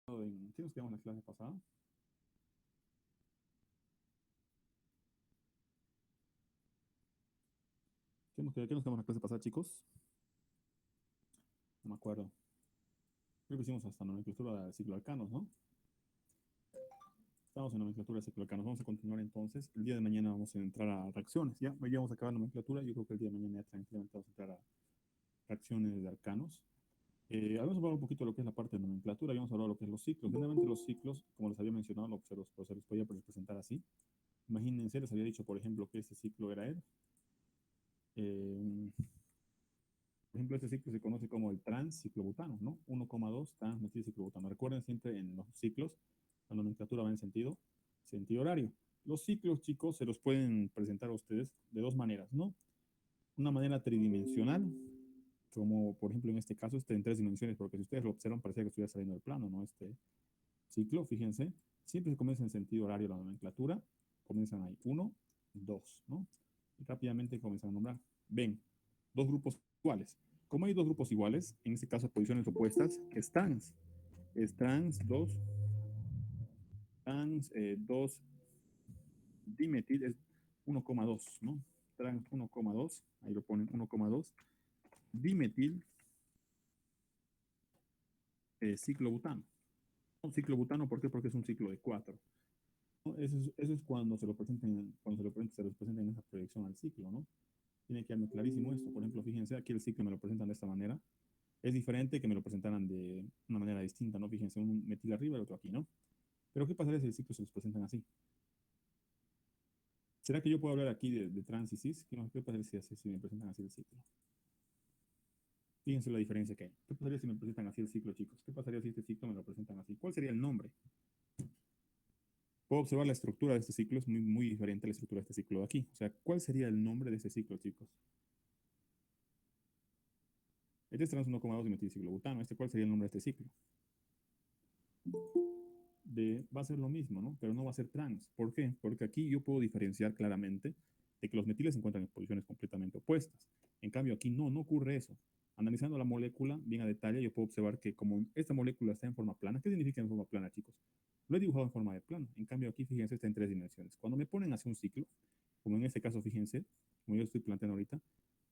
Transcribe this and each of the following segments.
¿qué nos quedamos en la clase pasada? ¿Qué nos quedamos en la clase pasada, chicos? No me acuerdo. Creo que hicimos hasta nomenclatura de ciclo arcanos, ¿no? Estamos en nomenclatura de ciclo arcanos. Vamos a continuar entonces. El día de mañana vamos a entrar a reacciones. Ya, hoy ya vamos a acabar nomenclatura. Yo creo que el día de mañana ya tranquilamente vamos a entrar a reacciones de arcanos. Vamos a hablar un poquito de lo que es la parte de nomenclatura y vamos a hablar de lo que es los ciclos. Generalmente los ciclos, como les había mencionado, se los podía presentar así. Imagínense, les había dicho, por ejemplo, que este ciclo era él. Eh, Por ejemplo, este ciclo se conoce como el transciclobutano, ¿no? 1,2 transmetilciclobutano. Recuerden siempre en los ciclos, la nomenclatura va en sentido horario. Los ciclos, chicos, se los pueden presentar a ustedes de dos maneras, ¿no? Una manera tridimensional, como por ejemplo en este caso este en tres dimensiones, porque si ustedes lo observan parecía que estuviera saliendo del plano, ¿no? Este ciclo, fíjense, siempre se comienza en sentido horario la nomenclatura, comienzan ahí, uno, dos, ¿no? Y rápidamente comienzan a nombrar. Ven, dos grupos iguales. Como hay dos grupos iguales, en este caso posiciones opuestas, trans 2, trans 2 dimetil es 1,2, ¿no? Trans 1,2, ahí lo ponen 1,2, dimetil ciclobutano. Un ciclobutano, ¿por qué? Porque es un ciclo de 4. ¿No? Eso es cuando se los presenten en esa proyección al ciclo, ¿no? Tiene que quedarme clarísimo esto. Por ejemplo, fíjense, aquí el ciclo me lo presentan de esta manera. Es diferente que me lo presentaran de una manera distinta, ¿no? Fíjense, un metil arriba y el otro aquí, ¿no? Pero ¿qué pasaría si el ciclo se los presentan así? ¿Será que yo puedo hablar aquí de trans y cis? ¿Qué pasaría si me presentan así el ciclo? Fíjense la diferencia que hay. ¿Qué pasaría si me presentan así el ciclo, chicos? ¿Qué pasaría si este ciclo me lo presentan así? ¿Cuál sería el nombre? Puedo observar la estructura de este ciclo, es muy, muy diferente a la estructura de este ciclo de aquí. O sea, ¿cuál sería el nombre de este ciclo, chicos? Este es trans 1,2 dimetilciclobutano. ¿Cuál sería el nombre de este ciclo? Va a ser lo mismo, ¿no? Pero no va a ser trans. ¿Por qué? Porque aquí yo puedo diferenciar claramente de que los metiles se encuentran en posiciones completamente opuestas. En cambio, aquí no ocurre eso. Analizando la molécula bien a detalle, yo puedo observar que como esta molécula está en forma plana, ¿qué significa en forma plana, chicos? Lo he dibujado en forma de plano. En cambio, aquí, fíjense, está en tres dimensiones. Cuando me ponen hacia un ciclo, como en este caso, fíjense, como yo estoy planteando ahorita,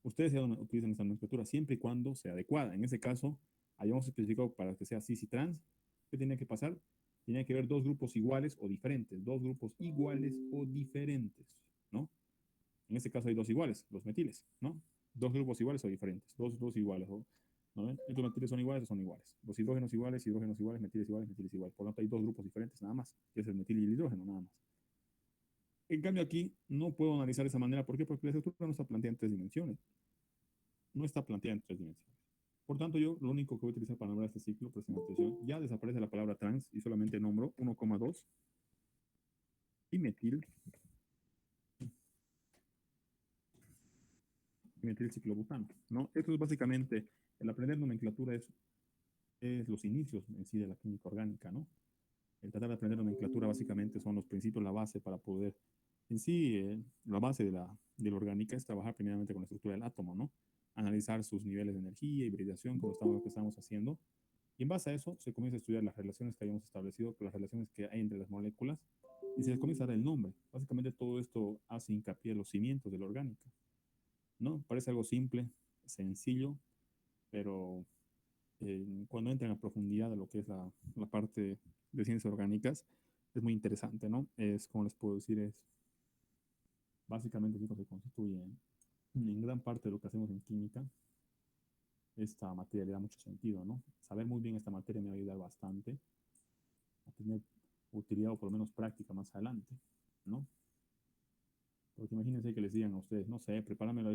ustedes ya utilizan esta nomenclatura siempre y cuando sea adecuada. En ese caso, hayamos especificado para que sea cis y trans, ¿qué tiene que pasar? Tiene que haber dos grupos iguales o diferentes, dos grupos iguales o diferentes, ¿no? En este caso hay dos iguales, los metiles, ¿no? Dos grupos iguales o diferentes, dos iguales, ¿no ven? Estos metiles son iguales o son iguales. Los hidrógenos iguales, metiles iguales. Por lo tanto, hay dos grupos diferentes nada más, que es el metil y el hidrógeno, nada más. En cambio, aquí no puedo analizar de esa manera. ¿Por qué? Porque la estructura no está planteada en tres dimensiones. No está planteada en tres dimensiones. Por tanto, yo lo único que voy a utilizar para nombrar este ciclo, presten atención, ya desaparece la palabra trans y solamente nombro 1,2 y metilciclobutano, ¿no? Esto es básicamente, el aprender nomenclatura es los inicios en sí de la química orgánica, ¿no? El tratar de aprender nomenclatura básicamente son los principios, la base para poder, en sí, la base de la orgánica es trabajar primeramente con la estructura del átomo, ¿no? Analizar sus niveles de energía, hibridación, como lo que estamos haciendo. Y en base a eso se comienza a estudiar las relaciones que habíamos establecido, las relaciones que hay entre las moléculas, y se les comienza a dar el nombre. Básicamente todo esto hace hincapié en los cimientos de la orgánica, ¿no? Parece algo simple, sencillo, pero cuando entran a profundidad de lo que es la parte de ciencias orgánicas, es muy interesante, ¿no? Es, como les puedo decir, es básicamente chicos, se constituye en gran parte de lo que hacemos en química. Esta materia le da mucho sentido, ¿no? Saber muy bien esta materia me va a ayudar bastante a tener utilidad o por lo menos práctica más adelante, ¿no? Porque imagínense que les digan a ustedes, no sé, prepáramelo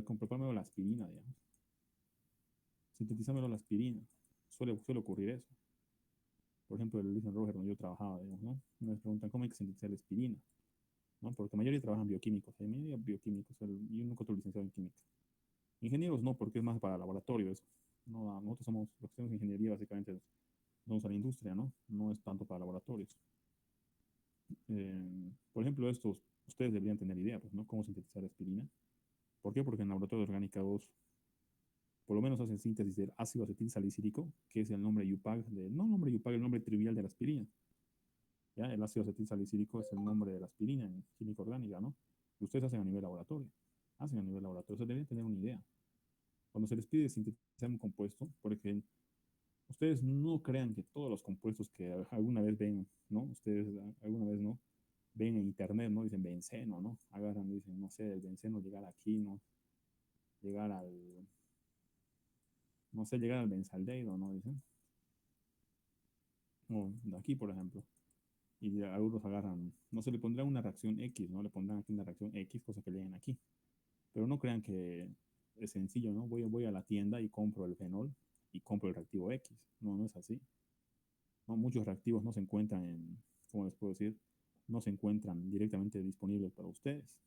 la aspirina, digamos. Sintetizámelo la aspirina. Suele ocurrir eso. Por ejemplo, el Luis Roger, donde yo trabajaba, digamos, ¿no? Me preguntan cómo hay que sintetizar la aspirina, ¿no? Porque la mayoría trabajan bioquímicos, hay mayoría bioquímicos, y nunca otro licenciado en química. Ingenieros no, porque es más para laboratorio eso. No, nosotros somos, los que hacemos ingeniería básicamente vamos a la industria, ¿no? No es tanto para laboratorios. Por ejemplo, estos, ustedes deberían tener idea, pues, ¿no? Cómo sintetizar aspirina. ¿Por qué? Porque en laboratorio de orgánica 2 por lo menos hacen síntesis del ácido acetil salicílico, que es el nombre IUPAC, no el nombre IUPAC, el nombre trivial de la aspirina. ¿Ya? El ácido acetil salicílico es el nombre de la aspirina en química orgánica, ¿no? Y ustedes hacen a nivel laboratorio. Hacen a nivel laboratorio. O sea, deben tener una idea. Cuando se les pide sintetizar un compuesto, porque ustedes no crean que todos los compuestos que alguna vez ven, ¿no? Ustedes alguna vez, ¿no? Ven en internet, ¿no? Dicen benceno, ¿no? Agarran, dicen, no sé, el benceno llegar aquí, ¿no? Llegar al, no sé, llegar al benzaldehído, ¿no? Dicen. O aquí, por ejemplo. Y algunos agarran, no se le pondrá una reacción X, ¿no? Le pondrán aquí una reacción X, cosa que leen aquí. Pero no crean que es sencillo, ¿no? Voy a la tienda y compro el fenol y compro el reactivo X. No, no es así. ¿No? Muchos reactivos no se encuentran en, ¿cómo les puedo decir? No se encuentran directamente disponibles para ustedes.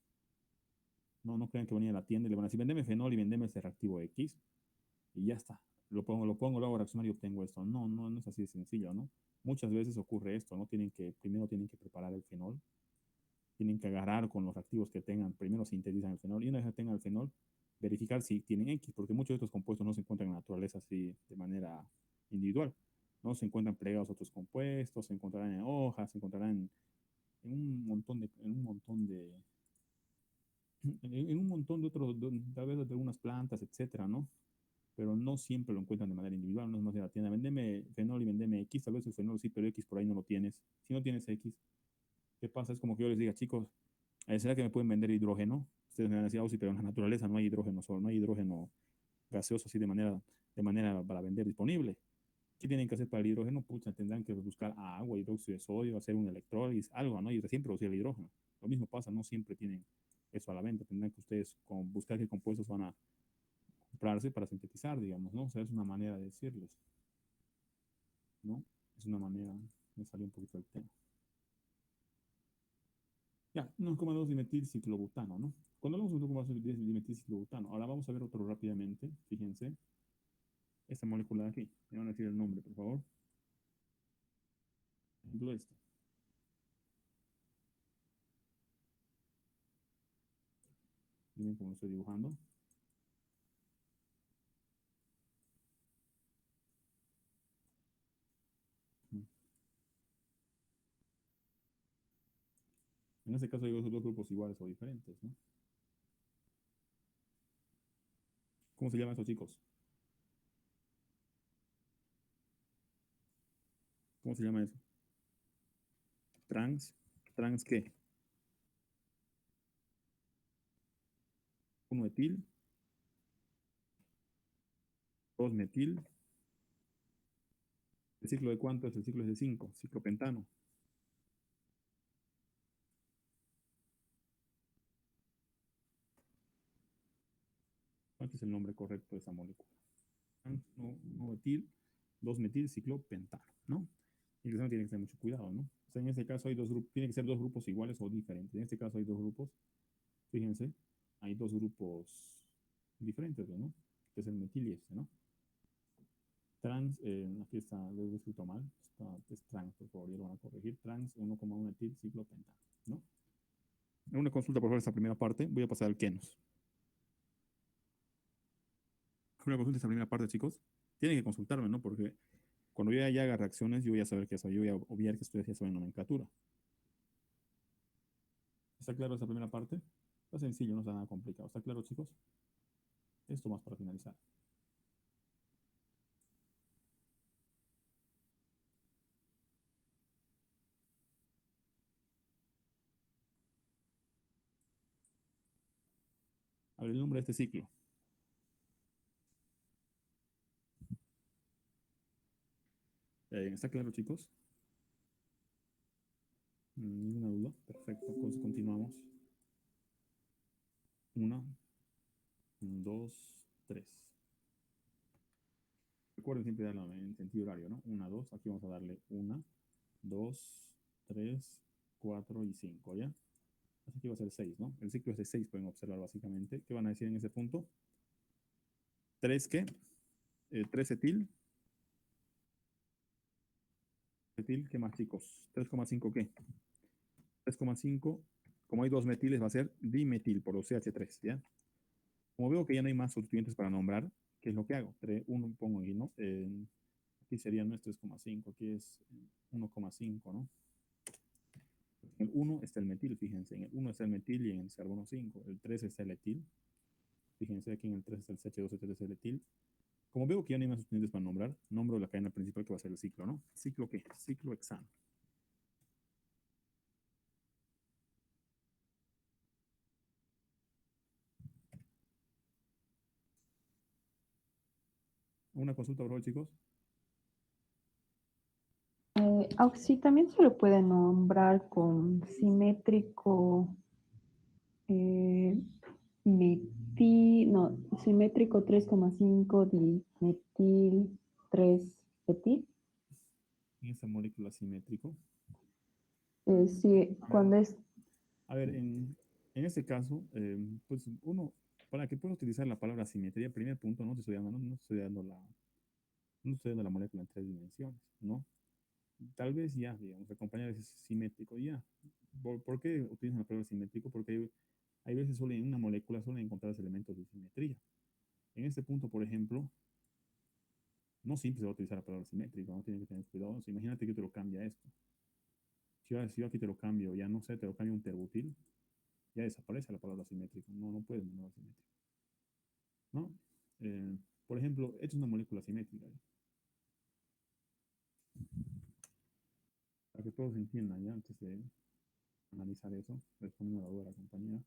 No, no crean que van a ir a la tienda y le van a decir, vendeme fenol y vendeme este reactivo X y ya está. Lo pongo, lo hago reaccionar y obtengo esto. No, no, no es así de sencillo, ¿no? Muchas veces ocurre esto, ¿no? Primero tienen que preparar el fenol, tienen que agarrar con los reactivos que tengan, primero sintetizan el fenol y una vez que tengan el fenol, verificar si tienen X, porque muchos de estos compuestos no se encuentran en la naturaleza así de manera individual, ¿no? Se encuentran plegados a otros compuestos, se encontrarán en hojas, se encontrarán en un montón de, en un montón de otros, tal vez de algunas plantas, etcétera, ¿no? Pero no siempre lo encuentran de manera individual, no es más de la tienda, vendeme fenol y vendeme X, tal vez el fenol sí, pero X por ahí no lo tienes. Si no tienes X, ¿qué pasa? Es como que yo les diga, chicos, ¿será que me pueden vender hidrógeno? Ustedes me van a decir, oh, sí, pero en la naturaleza no hay hidrógeno solo, no hay hidrógeno gaseoso así de manera para vender disponible. ¿Qué tienen que hacer para el hidrógeno? Pucha, tendrán que buscar agua, hidróxido de sodio, hacer un electrólisis, algo, ¿no? Y recién producir el hidrógeno. Lo mismo pasa, no siempre tienen eso a la venta. Tendrán que ustedes buscar qué compuestos van a comprarse para sintetizar, digamos, ¿no? O sea, es una manera de decirles, ¿no? Es una manera de salir un poquito del tema. Ya, 1,2 dimetilciclobutano, ¿no? Cuando hablamos de 1,2 dimetilciclobutano, ahora vamos a ver otro rápidamente, fíjense, esta molécula de aquí. Me van a decir el nombre, por favor. Por ejemplo, esta. Miren cómo lo estoy dibujando. En este caso hay dos grupos iguales o diferentes, ¿no? ¿Cómo se llaman esos chicos? ¿Cómo se llama eso? Trans. ¿Trans qué? 1-etil, 2-metil. ¿El ciclo de cuánto es? El ciclo es de 5. Ciclopentano. ¿Cuál es el nombre correcto de esa molécula? Trans, no etil, 2-metil, ciclopentano, ¿no? Y eso tiene que tener mucho cuidado, ¿no? O sea, en este caso hay dos grupos, tiene que ser dos grupos iguales o diferentes. En este caso hay dos grupos, fíjense, hay dos grupos diferentes, ¿no? Que es el metil y este, ¿no? Trans, aquí está, lo he escrito mal, es trans, por favor, ya lo van a corregir. Trans 1,1 etil ciclopentano, ¿no? Una consulta, por favor, esta primera parte. Voy a pasar al Kenos. Una consulta esta primera parte, chicos. Tienen que consultarme, ¿no? Porque cuando yo ya haga reacciones, yo voy a saber qué soy, yo voy a obviar que ustedes ya saben nomenclatura. ¿Está claro esa primera parte? Está sencillo, no está nada complicado. ¿Está claro, chicos? Esto más para finalizar. A ver, el nombre de este ciclo. ¿Está claro, chicos? Ninguna duda. Perfecto. Entonces continuamos. Una, dos, tres. Recuerden siempre darlo en sentido horario, ¿no? Una, dos. Aquí vamos a darle una, dos, tres, cuatro y cinco, ¿ya? Así que va a ser seis, ¿no? El ciclo es de seis, pueden observar básicamente. ¿Qué van a decir en ese punto? ¿Tres qué? ¿Tres etil? ¿Etil? ¿Qué más, chicos? 3,5 ¿qué? 3,5. Como hay dos metiles, va a ser dimetil por los CH3, ¿ya? Como veo que ya no hay más sustituyentes para nombrar, ¿qué es lo que hago? 1 pongo aquí, ¿no? Aquí sería no es 3,5, aquí es 1,5, ¿no? En el 1 está el metil, fíjense, en el 1 está el metil y en el carbono 5. El 3 está el etil. Fíjense aquí en el 3 está el CH2, es el etil. Como veo que ya no hay más sustituyentes para nombrar, nombro la cadena principal que va a ser el ciclo, ¿no? ¿Ciclo qué? Ciclo hexano. ¿Una consulta, por favor, chicos? Sí, también se lo puede nombrar con simétrico eh, no, simétrico 3,5 dimetil 3 etil. En esta molécula simétrico. Sí, A ver, cuando es en este caso, pues uno, para que pueda utilizar la palabra simetría, primer punto, no estoy dando, no estoy dando no estoy dando la molécula en 3 dimensiones, ¿no? Tal vez ya, digamos, acompañar ese simétrico, ya. ¿Por qué utilizan la palabra simétrico? Porque hay veces solo en una molécula suelen encontrarse elementos de simetría. En este punto, por ejemplo, no siempre se va a utilizar la palabra simétrico, no tiene que tener cuidado. O sea, imagínate que te lo cambia esto. Si yo aquí te lo cambio, ya no sé, te lo cambio un terbutil, ya desaparece la palabra simétrico. No, no puedes nombrar simétrico, ¿no? Por ejemplo, esta es una molécula simétrica. Para que todos entiendan, ya antes de analizar eso, respondiendo a la duda de la compañera.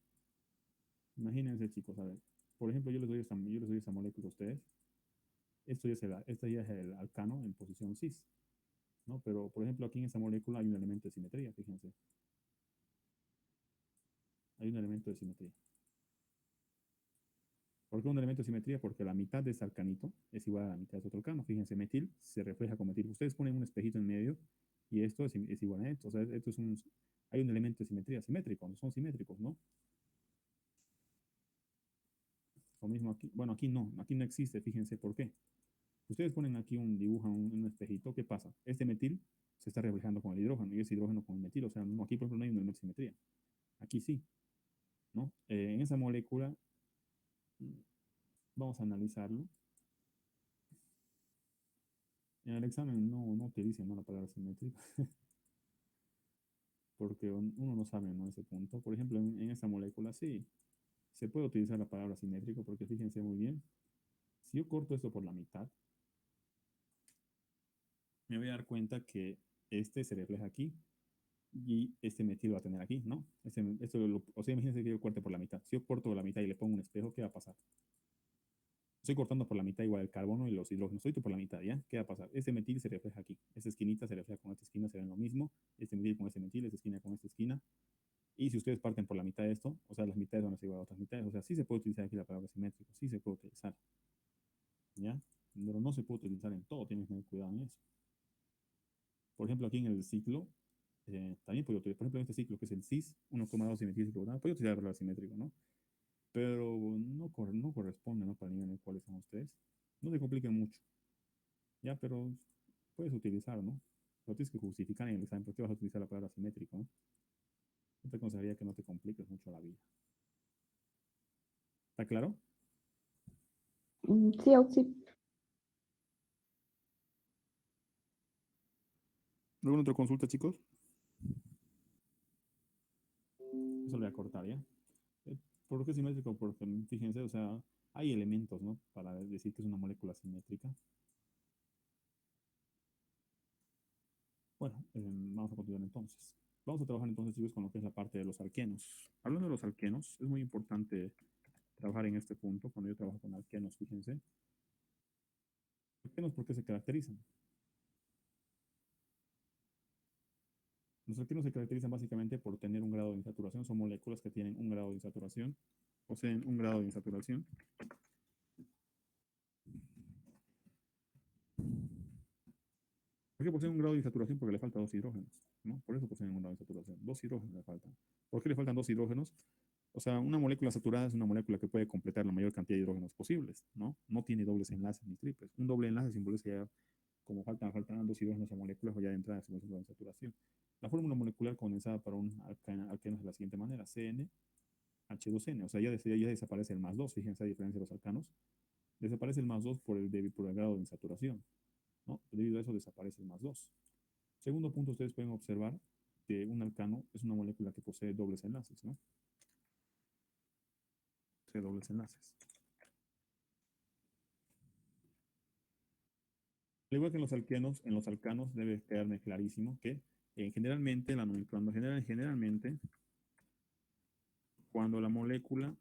Imagínense, chicos, a ver, por ejemplo, yo les doy esta molécula a ustedes. Esto ya es el alcano en posición cis, ¿no? Pero, por ejemplo, aquí en esta molécula hay un elemento de simetría, fíjense. Hay un elemento de simetría. ¿Por qué un elemento de simetría? Porque la mitad de este alcanito es igual a la mitad de este otro alcano. Fíjense, metil se refleja con metil. Ustedes ponen un espejito en medio y esto es igual a esto. O sea, hay un elemento de simetría simétrico, no son simétricos, ¿no? Lo mismo aquí. Bueno, aquí no existe, fíjense por qué. Ustedes ponen aquí dibujan un espejito, ¿qué pasa? Este metil se está reflejando con el hidrógeno y ese hidrógeno con el metil. O sea, no, aquí por ejemplo no hay un elemento de simetría. Aquí sí, ¿no? En esa molécula, vamos a analizarlo. En el examen no te dicen, ¿no?, la palabra simétrica, porque uno no sabe, ¿no?, ese punto. Por ejemplo, en esta molécula sí, se puede utilizar la palabra simétrico, porque fíjense muy bien, si yo corto esto por la mitad, me voy a dar cuenta que este se refleja aquí y este metil va a tener aquí, ¿no? O sea, imagínense que yo corte por la mitad. Si yo corto por la mitad y le pongo un espejo, ¿qué va a pasar? Estoy cortando por la mitad igual el carbono y los hidrógenos. Estoy por la mitad, ¿ya? ¿Qué va a pasar? Este metil se refleja aquí. Esta esquinita se refleja con esta esquina, se ven lo mismo. Este metil con este metil, esta esquina con esta esquina. Y si ustedes parten por la mitad de esto, o sea, las mitades van a ser igual a otras mitades. O sea, sí se puede utilizar aquí la palabra simétrico, sí se puede utilizar, ¿ya? Pero no se puede utilizar en todo, tienes que tener cuidado en eso. Por ejemplo, aquí en el ciclo, también puedo utilizar, por ejemplo, en este ciclo que es el cis, 1,2 simétrico, puedo utilizar la palabra simétrico, ¿no? Pero no corresponde, ¿no?, para el nivel en el cual están ustedes. No se compliquen mucho, ¿ya? Pero puedes utilizar, ¿no? Lo tienes que justificar en el examen, ¿por qué vas a utilizar la palabra simétrico, ¿no? Yo te aconsejaría que no te compliques mucho la vida. ¿Está claro? sí, sí. ¿Alguna otra consulta, chicos? Eso lo voy a cortar, ¿ya? Eh, ¿Por qué simétrico? Porque fíjense, o sea, hay elementos, ¿no?, para decir que es una molécula simétrica. Bueno, vamos a continuar entonces. Vamos a trabajar entonces, chicos, con lo que es la parte de los alquenos. Hablando de los alquenos, es muy importante trabajar en este punto. Cuando yo trabajo con alquenos, fíjense. Alquenos, ¿por qué se caracterizan? Los alquenos se caracterizan básicamente por tener un grado de insaturación. Son moléculas que tienen un grado de insaturación, poseen un grado de insaturación. ¿Por qué poseen un grado de insaturación? Porque le faltan dos hidrógenos, ¿no? Por eso poseen un grado de insaturación. Dos hidrógenos le faltan. ¿Por qué le faltan dos hidrógenos? O sea, una molécula saturada es una molécula que puede completar la mayor cantidad de hidrógenos posibles, ¿no? No tiene dobles enlaces ni triples. Un doble enlace simboliza ya, como faltan dos hidrógenos a moléculas, o ya de entrada se de saturación. La fórmula molecular condensada para un alqueno es de la siguiente manera: CnH2n. O sea, ya desaparece el más 2. Fíjense la diferencia de los alcanos. Desaparece el más 2 por el grado de insaturación, ¿no? Debido a eso desaparece el más 2. Segundo punto, ustedes pueden observar que un alcano es una molécula que posee dobles enlaces, ¿no? Posee dobles enlaces. Al igual que en los alcanos debe quedarme clarísimo que generalmente, generalmente, cuando la molécula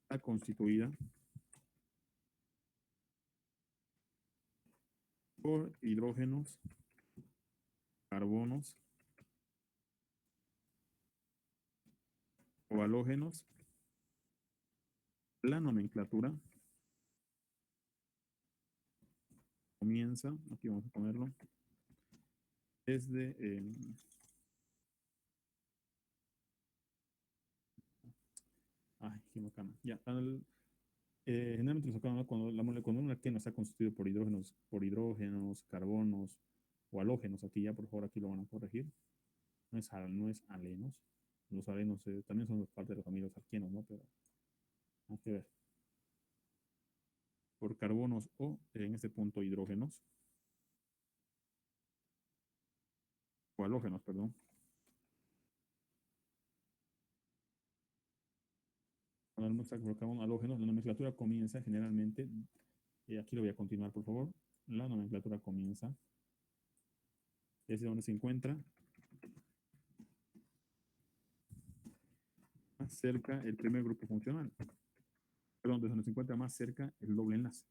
está constituida por hidrógenos, carbonos o halógenos, la nomenclatura comienza, aquí vamos a ponerlo, desde, qué bacana, ya, generalmente los alcanos, cuando un alqueno está constituido por hidrógenos, carbonos o halógenos, aquí ya, por favor, aquí lo van a corregir, no es alenos, los alenos también son parte de la familia de los alquenos, ¿no? Pero hay que ver, por carbonos o, en este punto, hidrógenos, o halógenos, perdón. Cuando muestra por carbono halógenos, la nomenclatura comienza generalmente, y aquí lo voy a continuar, por favor, la nomenclatura comienza desde donde se encuentra más cerca el primer grupo funcional, perdón, desde donde se encuentra más cerca el doble enlace.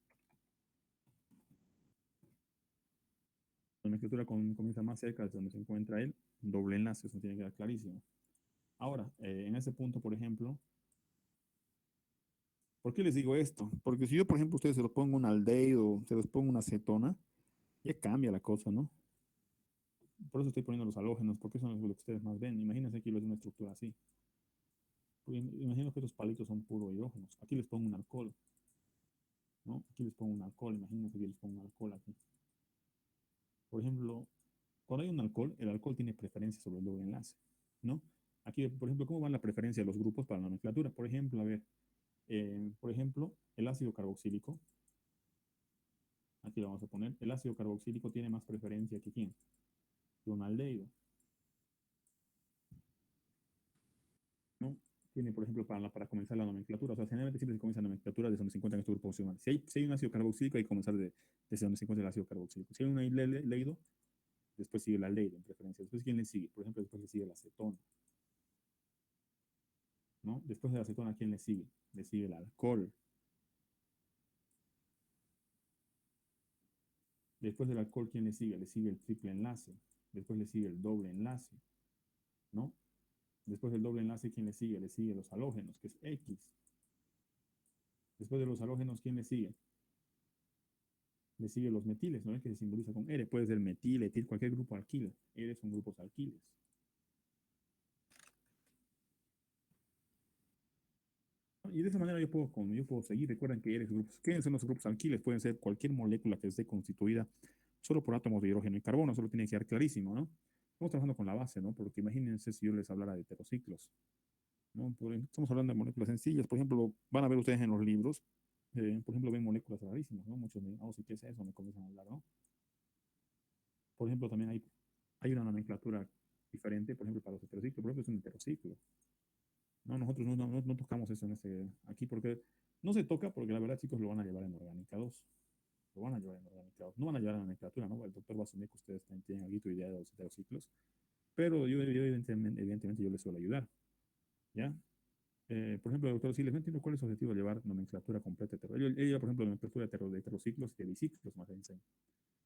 La nomenclatura comienza más cerca desde donde se encuentra el doble enlace, eso tiene que quedar clarísimo. Ahora, en ese punto, por ejemplo, ¿por qué les digo esto? Porque si yo, por ejemplo, ustedes se los pongo un aldehído, se los pongo una acetona, ya cambia la cosa, ¿no? Por eso estoy poniendo los halógenos, porque eso es lo que ustedes más ven. Imagínense que lo es una estructura así. Pues, imagino que estos palitos son puro hidrógenos. Aquí les pongo un alcohol, ¿no? Aquí les pongo un alcohol, imagínense que les pongo un alcohol aquí. Por ejemplo, cuando hay un alcohol, el alcohol tiene preferencia sobre el doble enlace, ¿no? Aquí, por ejemplo, ¿cómo va la preferencia de los grupos para la nomenclatura? Por ejemplo, a ver, por ejemplo, el ácido carboxílico, aquí lo vamos a poner, el ácido carboxílico tiene más preferencia que quién, que un aldehído, ¿no? Tiene, por ejemplo, para comenzar la nomenclatura, o sea, generalmente siempre se comienza la nomenclatura desde donde se encuentran estos grupos funcionales. Si hay un ácido carboxílico, hay que comenzar desde donde se encuentra el ácido carboxílico. Si hay un aldehído, después sigue el aldehído en preferencia. Después, ¿quién le sigue? Por ejemplo, después le sigue la acetona, ¿no? Después de la acetona, ¿quién le sigue? Le sigue el alcohol. Después del alcohol, ¿quién le sigue? Le sigue el triple enlace. Después le sigue el doble enlace, ¿no? Después del doble enlace, ¿quién le sigue? Le sigue los halógenos, que es X. Después de los halógenos, ¿quién le sigue? Le sigue los metiles, ¿no? Que se simboliza con R. Puede ser metil, etil, cualquier grupo alquilo. R son grupos alquiles. Y de esa manera yo puedo seguir. Recuerden que R grupos. ¿Qué son los grupos alquiles? Pueden ser cualquier molécula que esté constituida solo por átomos de hidrógeno y carbono. Solo tiene que quedar clarísimo, ¿no? Estamos trabajando con la base, ¿no? Porque imagínense si yo les hablara de heterociclos, ¿no? Estamos hablando de moléculas sencillas. Por ejemplo, van a ver ustedes en los libros, por ejemplo, ven moléculas rarísimas, ¿no? Muchos me, sí, ¿qué es eso? Me comienzan a hablar, ¿no? Por ejemplo, también hay una nomenclatura diferente, por ejemplo, para los heterociclos. Por ejemplo, es un heterociclo. No, nosotros no tocamos eso aquí porque no se toca porque la verdad, chicos, lo van a llevar en orgánica 2. Lo van a llevar en orgánica 2. No van a llevar en la nomenclatura, ¿no? El doctor va a asumir que ustedes tienen aquí tu idea de los heterociclos. Pero yo evidentemente, yo les suelo ayudar, ¿ya? Por ejemplo, el doctor Siles, no entiendo cuál es su objetivo de llevar nomenclatura completa. Ella, por ejemplo, nomenclatura de heterociclos y de biciclos más les enseña.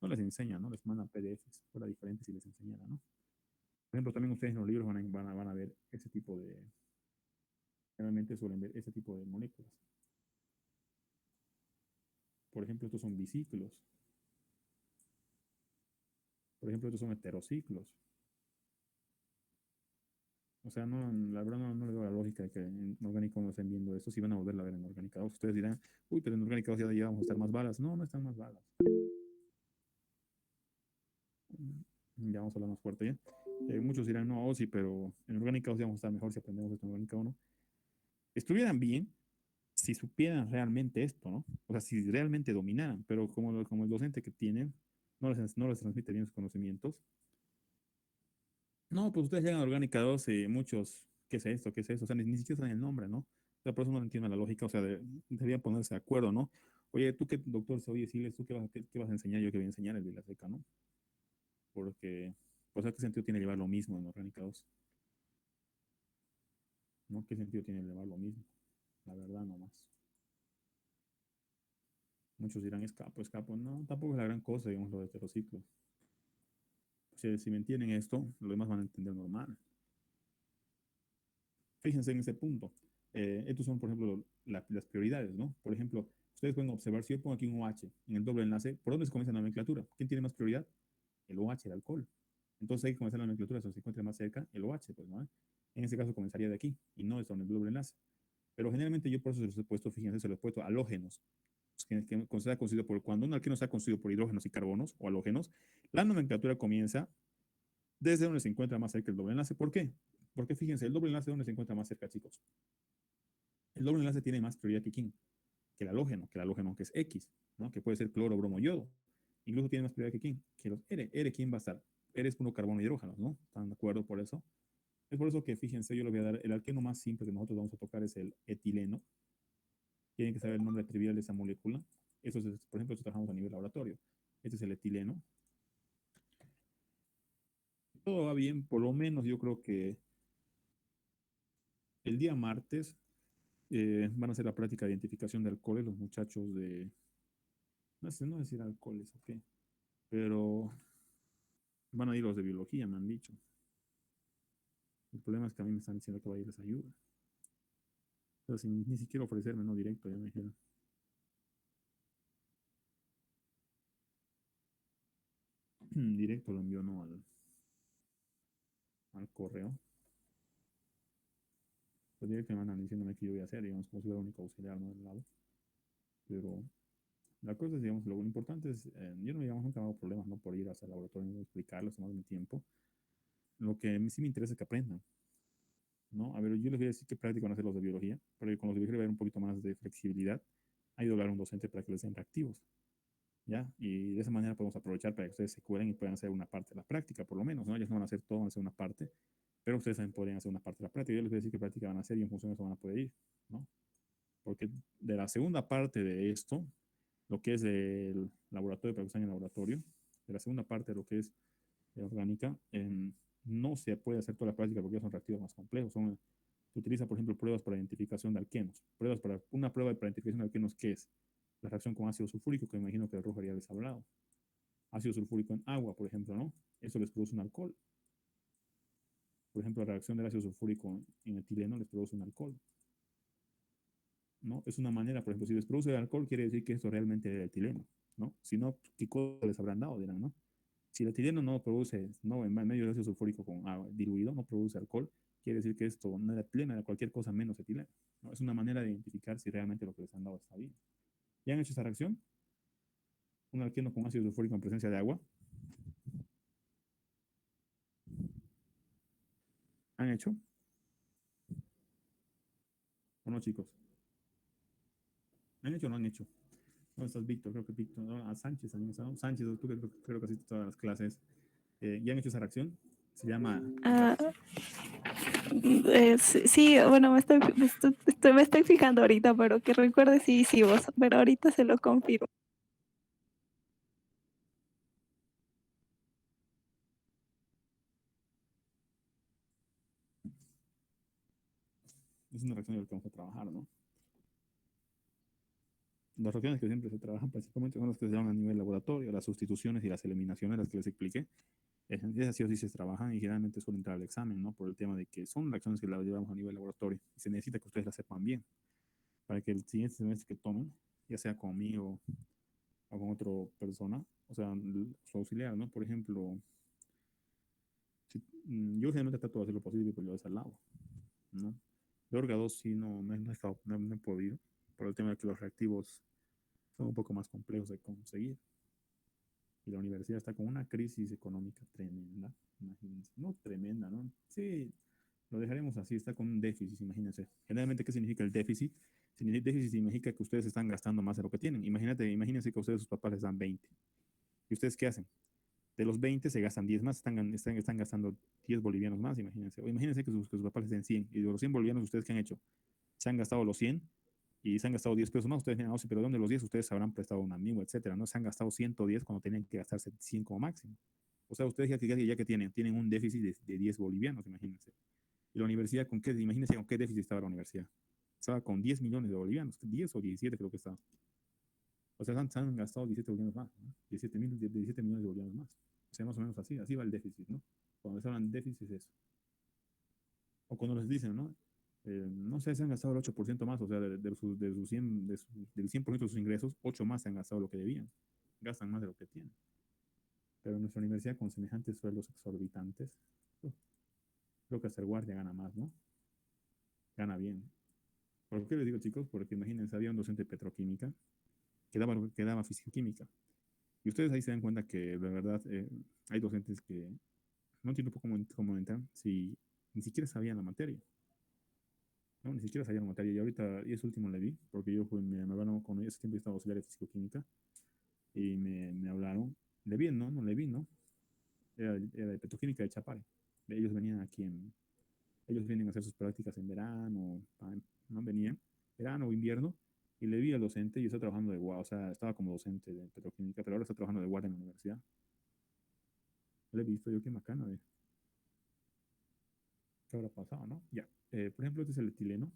No les enseña, ¿no? Les mandan PDFs. Fuera diferente si les enseñara, ¿no? Por ejemplo, también ustedes en los libros van a ver ese tipo de, generalmente suelen ver ese tipo de moléculas. Por ejemplo, estos son biciclos. Por ejemplo, estos son heterociclos. O sea, no, la verdad no le doy la lógica de que en orgánico no estén viendo esto. Si van a volverla a ver en orgánica 2, ustedes dirán, uy, pero en orgánica 2 ya vamos a estar más balas. No, no están más balas. Ya vamos a hablar más fuerte ya. Muchos dirán, no, oh, sí, pero en orgánica 2 ya vamos a estar mejor si aprendemos esto en orgánica 1. Estuvieran bien si supieran realmente esto, ¿no? O sea, si realmente dominaran, pero como el docente que tienen no les transmite bien sus conocimientos. No, pues ustedes llegan a Orgánica 2 y muchos, ¿qué es esto? ¿Qué es eso? O sea, ni siquiera saben el nombre, ¿no? O sea, por eso no entiendo la lógica, o sea, deberían ponerse de acuerdo, ¿no? Oye, tú qué, doctor, oye, decirles, ¿tú qué vas a enseñar? Yo qué voy a enseñar el de la seca, ¿no? Porque, pues, ¿qué sentido tiene llevar lo mismo en Orgánica 2? ¿No? ¿Qué sentido tiene llevar lo mismo? La verdad, no más. Muchos dirán, escapo, escapo. No, tampoco es la gran cosa, digamos, lo de heterociclo. Si me entienden esto, los demás van a entender normal. Fíjense en ese punto. Estos son, por ejemplo, las prioridades, ¿no? Por ejemplo, ustedes pueden observar, si yo pongo aquí un OH en el doble enlace, ¿por dónde se comienza la nomenclatura? ¿Quién tiene más prioridad? El OH, el alcohol. Entonces hay que comenzar la nomenclatura donde se encuentre más cerca el OH, pues, ¿no? En este caso comenzaría de aquí y no es donde el doble enlace. Pero generalmente yo por eso se los he puesto, fíjense, se los he puesto halógenos, que sea constituido por, cuando un alqueno está constituido por hidrógenos y carbonos o halógenos, la nomenclatura comienza desde donde se encuentra más cerca el doble enlace. ¿Por qué? Porque fíjense, el doble enlace donde se encuentra más cerca, chicos. El doble enlace tiene más prioridad que quién, que el halógeno que es X, ¿no? Que puede ser cloro, bromo, yodo. Incluso tiene más prioridad que quién, que los R. R, ¿quién va a estar? R es puro carbono y hidrógeno, ¿no? ¿Están de acuerdo por eso? Es por eso que, fíjense, yo le voy a dar el alqueno más simple que nosotros vamos a tocar es el etileno. Tienen que saber el nombre trivial de esa molécula. Eso es, por ejemplo, eso trabajamos a nivel laboratorio. Este es el etileno. Todo va bien, por lo menos yo creo que el día martes van a hacer la práctica de identificación de alcoholes los muchachos de, no sé, no decir alcoholes, ok, pero van a ir los de biología, me han dicho. El problema es que a mí me están diciendo que va a ir les ayuda. Pero sin ni siquiera ofrecerme, no directo, ya me dijeron. Directo lo envió, no al correo. Pues directo me mandan diciéndome qué yo voy a hacer, digamos, como si fuera el único auxiliar, ¿no? Del lado. Pero la cosa es, digamos, lo importante es, yo no, digamos, nunca me hago problemas, ¿no? Por ir hasta el laboratorio y explicarles, tomar mi tiempo. Lo que sí me interesa es que aprendan, ¿no? A ver, yo les voy a decir qué práctica van a hacer los de biología, pero con los de biología va a haber un poquito más de flexibilidad. Hay que hablar a un docente para que les den reactivos, ¿ya? Y de esa manera podemos aprovechar para que ustedes se cuelen y puedan hacer una parte de la práctica, por lo menos, ¿no? Ellos no van a hacer todo, van a hacer una parte, pero ustedes también podrían hacer una parte de la práctica. Yo les voy a decir qué práctica van a hacer y en función de eso van a poder ir, ¿no? Porque de la segunda parte de esto, lo que es el laboratorio, para que estén en el laboratorio, de la segunda parte de lo que es orgánica, no se puede hacer toda la práctica porque ya son reactivos más complejos. Se utiliza, por ejemplo, pruebas para identificación de alquenos. Una prueba para identificación de alquenos, ¿qué es? La reacción con ácido sulfúrico, que me imagino que el Rojo ya les ha hablado. Ácido sulfúrico en agua, por ejemplo, ¿no? Eso les produce un alcohol. Por ejemplo, la reacción del ácido sulfúrico en etileno les produce un alcohol, ¿no? Es una manera, por ejemplo, si les produce alcohol, quiere decir que esto realmente era etileno, ¿no? Si no, ¿qué cosa les habrán dado? Dirán, ¿no? Si el etileno no produce, no, en medio de ácido sulfúrico con agua diluido, no produce alcohol, quiere decir que esto no era etileno, era cualquier cosa menos etileno, ¿no? Es una manera de identificar si realmente lo que les han dado está bien. ¿Ya han hecho esa reacción? Un alqueno con ácido sulfúrico en presencia de agua. ¿Han hecho? ¿O no, chicos? ¿Han hecho o no han hecho? ¿Dónde estás, Víctor? Creo que Víctor, ¿no? A Sánchez también está, ¿no? Sánchez, tú creo que asiste todas las clases. ¿Ya han hecho esa reacción? Se llama Ah, sí, bueno, me estoy fijando ahorita, pero que recuerde si hicimos, pero ahorita se lo confirmo. es una reacción de la que vamos a trabajar, ¿no? Las reacciones que siempre se trabajan principalmente son las que se llaman a nivel laboratorio, las sustituciones y las eliminaciones, las que les expliqué. Esas sí o sí se trabajan y generalmente suelen entrar al examen, ¿no? Por el tema de que son reacciones que las llevamos a nivel laboratorio y se necesita que ustedes las sepan bien para que el siguiente semestre que tomen, ya sea conmigo o con otra persona, o sea, su auxiliar, ¿no? Por ejemplo, yo generalmente trato de hacer lo posible por llevarse al lado, ¿no? De Orga 2 sí no he podido, por el tema de que los reactivos son un poco más complejos de conseguir. Y la universidad está con una crisis económica tremenda, imagínense, no tremenda, ¿no? Sí, lo dejaremos así, está con un déficit, imagínense. Generalmente, ¿qué significa el déficit? Déficit significa que ustedes están gastando más de lo que tienen. Imagínense que a ustedes sus papás les dan 20. ¿Y ustedes qué hacen? De los 20 se gastan 10 más, están gastando 10 bolivianos más, imagínense. O imagínense que sus papás les den 100. Y de los 100 bolivianos, ¿ustedes qué han hecho? Se han gastado los 100 y se han gastado 10 pesos más. Ustedes dirán, oh, sí, pero ¿dónde los 10? Ustedes habrán prestado a un amigo, etcétera. No se han gastado 110 cuando tenían que gastarse 100 como máximo. O sea, ustedes ya que tienen un déficit de 10 bolivianos, imagínense. ¿Y la universidad con qué? Imagínense con qué déficit estaba la universidad. Estaba con 10 millones de bolivianos, 10 o 17 creo que estaba. O sea, se han gastado 17 bolivianos más, ¿no? 17 millones de bolivianos más. O sea, más o menos así va el déficit, ¿no? Cuando les hablan de déficit es eso. O cuando les dicen, ¿no? No sé, se han gastado el 8% más, o sea, del 100% de sus ingresos, 8 más se han gastado lo que debían. Gastan más de lo que tienen. Pero en nuestra universidad, con semejantes sueldos exorbitantes, creo que hasta el guardia gana más, ¿no? Gana bien. ¿Por qué les digo, chicos? Porque imagínense, había un docente de petroquímica que daba físico-química. Y ustedes ahí se dan cuenta que, de verdad, hay docentes que no entiendo cómo entran si ni siquiera sabían la materia. No, ni siquiera sabían la materia. Y ahorita, y eso último le vi, porque yo me hablaron con ese tiempo estaba auxiliar de físico-química y me hablaron. Le vi, ¿no? No le vi, ¿no? Era de petroquímica de Chapare. Ellos venían aquí ellos vienen a hacer sus prácticas en verano, ¿no? Venían, verano o invierno, y le vi al docente y está trabajando de guardia, o sea, estaba como docente de petroquímica, pero ahora está trabajando de guardia en la universidad. Le he visto yo, qué macana, ¿qué habrá pasado, no? Ya. Por ejemplo, este es el etileno.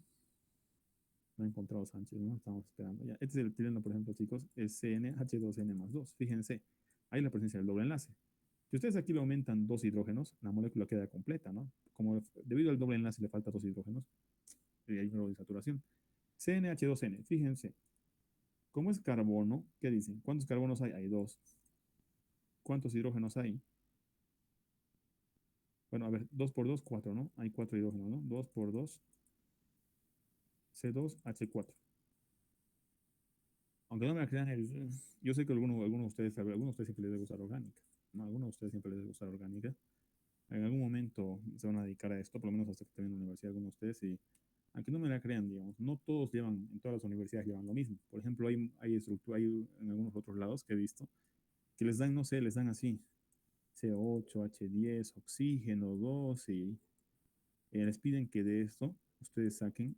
No he encontrado Sánchez, ¿no? Estamos esperando. Ya. Este es el etileno, por ejemplo, chicos, es CnH2n más 2. Fíjense, hay la presencia del doble enlace. Si ustedes aquí le aumentan 2 hidrógenos, la molécula queda completa, ¿no? Como debido al doble enlace le falta 2 hidrógenos, y hay un grado de saturación. CnH2n, fíjense, como es carbono, ¿qué dicen? ¿Cuántos carbonos hay? Hay 2. ¿Cuántos hidrógenos hay? Bueno, a ver, 2 por 2, 4, ¿no? Hay 4 hidrógenos, ¿no? 2 por 2, C2H4. Aunque no me la crean, yo sé que algunos de ustedes siempre les debe gustar orgánica, ¿no? Algunos de ustedes siempre les debe gustar orgánica. En algún momento se van a dedicar a esto, por lo menos hasta que terminen la universidad algunos de ustedes, y aunque no me la crean, digamos, no todos llevan, en todas las universidades llevan lo mismo. Por ejemplo, hay en algunos otros lados que he visto, que les dan, no sé, les dan así, CO8, H10, oxígeno 2, y les piden que de esto ustedes saquen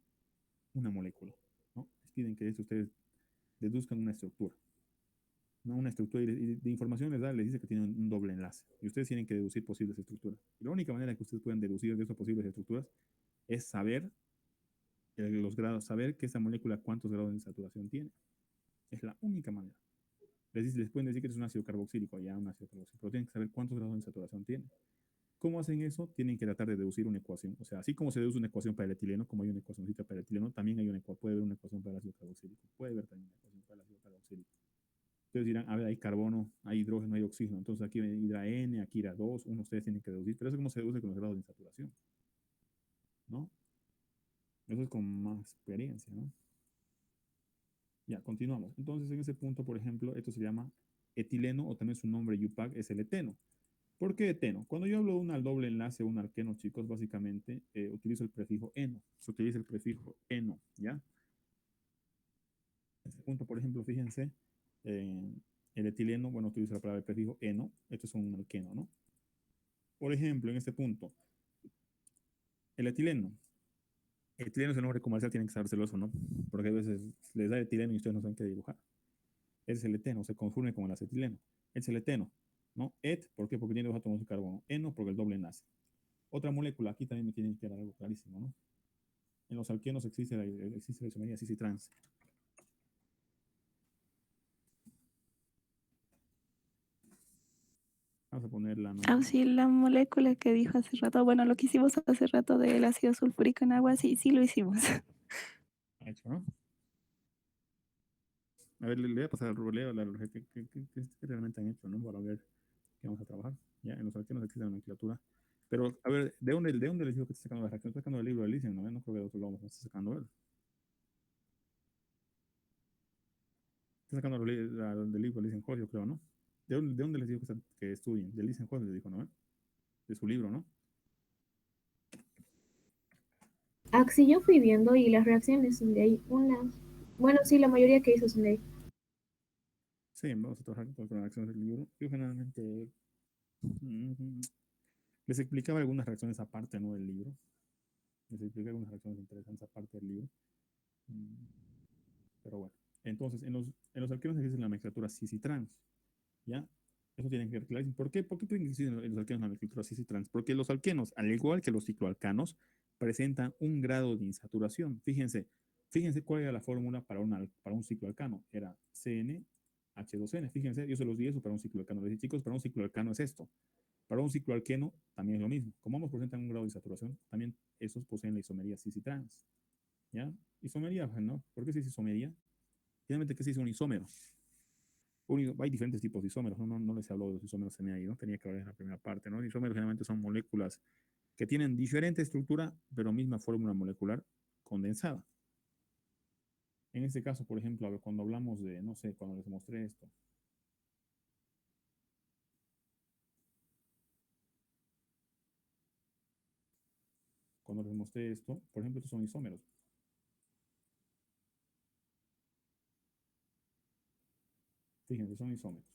una molécula, ¿no? Les piden que de esto ustedes deduzcan una estructura, ¿no? Una estructura y de información les dice que tiene un doble enlace. Y ustedes tienen que deducir posibles estructuras. Y la única manera que ustedes puedan deducir de estas posibles estructuras es saber los grados, saber que esa molécula cuántos grados de saturación tiene. Es la única manera. Les pueden decir que es un ácido carboxílico, ya un ácido carboxílico, pero tienen que saber cuántos grados de saturación tiene. ¿Cómo hacen eso? Tienen que tratar de deducir una ecuación. O sea, así como se deduce una ecuación para el etileno, como hay una ecuacióncita para el etileno, también puede haber una ecuación para el ácido carboxílico. Puede haber también una ecuación para el ácido carboxílico. Entonces dirán, a ver, hay carbono, hay hidrógeno, hay oxígeno. Entonces aquí irá N, aquí irá 2, uno ustedes tienen que deducir. Pero eso es como se deduce con los grados de insaturación, ¿no? Eso es con más experiencia, ¿no? Ya, continuamos. Entonces, en ese punto, por ejemplo, esto se llama etileno, o también su nombre UPAC es el eteno. ¿Por qué eteno? Cuando yo hablo de un doble enlace o un alqueno, chicos, básicamente utilizo el prefijo eno. Se utiliza el prefijo eno, ¿ya? En este punto, por ejemplo, fíjense, el etileno, bueno, utilizo la palabra el prefijo eno. Esto es un alqueno, ¿no? Por ejemplo, en este punto, el etileno. El etileno es el nombre comercial, tienen que sabérselo eso, ¿no? Porque a veces les da etileno y ustedes no saben qué dibujar. Es el eteno, se confunde con el acetileno. Es el eteno, ¿no? Et, ¿por qué? Porque tiene 2 átomos de carbono. Eno, porque el doble enlace. Otra molécula, aquí también me tienen que dar algo clarísimo, ¿no? En los alquenos existe la isomería cis-trans. Vamos a ponerla, ¿no? Ah, sí, la molécula que dijo hace rato, bueno, lo que hicimos hace rato del ácido sulfúrico en agua, sí, sí lo hicimos. Hecho, ¿no? A ver, le voy a pasar al ruleo que realmente han hecho, ¿no? Para ver qué vamos a trabajar. Ya, en los alquenos existe la nomenclatura. Pero, a ver, ¿de dónde les digo que está sacando la reacción? Está sacando el libro de Lisen, ¿no? No creo que de otro lado está sacando él. Está sacando del libro de Lisenhoff, yo creo, ¿no? ¿De dónde les digo que estudien? De Lisenhoff les dijo, ¿no? De su libro, ¿no? Así yo fui viendo y las reacciones son de ahí. Bueno, sí, la mayoría que hizo son de ahí. Sí, vamos a trabajar con las reacciones del libro. Yo generalmente mm, les explicaba algunas reacciones aparte, ¿no? Del libro. Les expliqué algunas reacciones interesantes aparte del libro. Mm, Pero bueno. Entonces, en los alquenos existe la mezclatura cis y trans. ¿Ya? Eso tiene que ver clarísimo. ¿Por qué? ¿Por qué tienen que existir en los alquenos la mezclatura cis y trans? Porque los alquenos, al igual que los cicloalcanos, presentan un grado de insaturación. Fíjense cuál era la fórmula para un cicloalcano. Era CnH2n. Fíjense, yo se los di eso para un cicloalcano. Les dije, chicos, para un cicloalcano es esto. Para un cicloalqueno también es lo mismo. Como ambos presentan un grado de insaturación, también esos poseen la isomería cis y trans. ¿Ya? Isomería, ¿no? ¿Por qué se dice isomería? Finalmente, ¿qué se dice un isómero? Hay diferentes tipos de isómeros, no les he hablado de los isómeros en ahí, ¿no? Tenía que hablar en la primera parte, ¿no? Isómeros generalmente son moléculas que tienen diferente estructura, pero misma fórmula molecular condensada. En este caso, por ejemplo, a ver, cuando hablamos de, no sé, cuando les mostré esto, por ejemplo, estos son isómeros. Fíjense, son isómeros.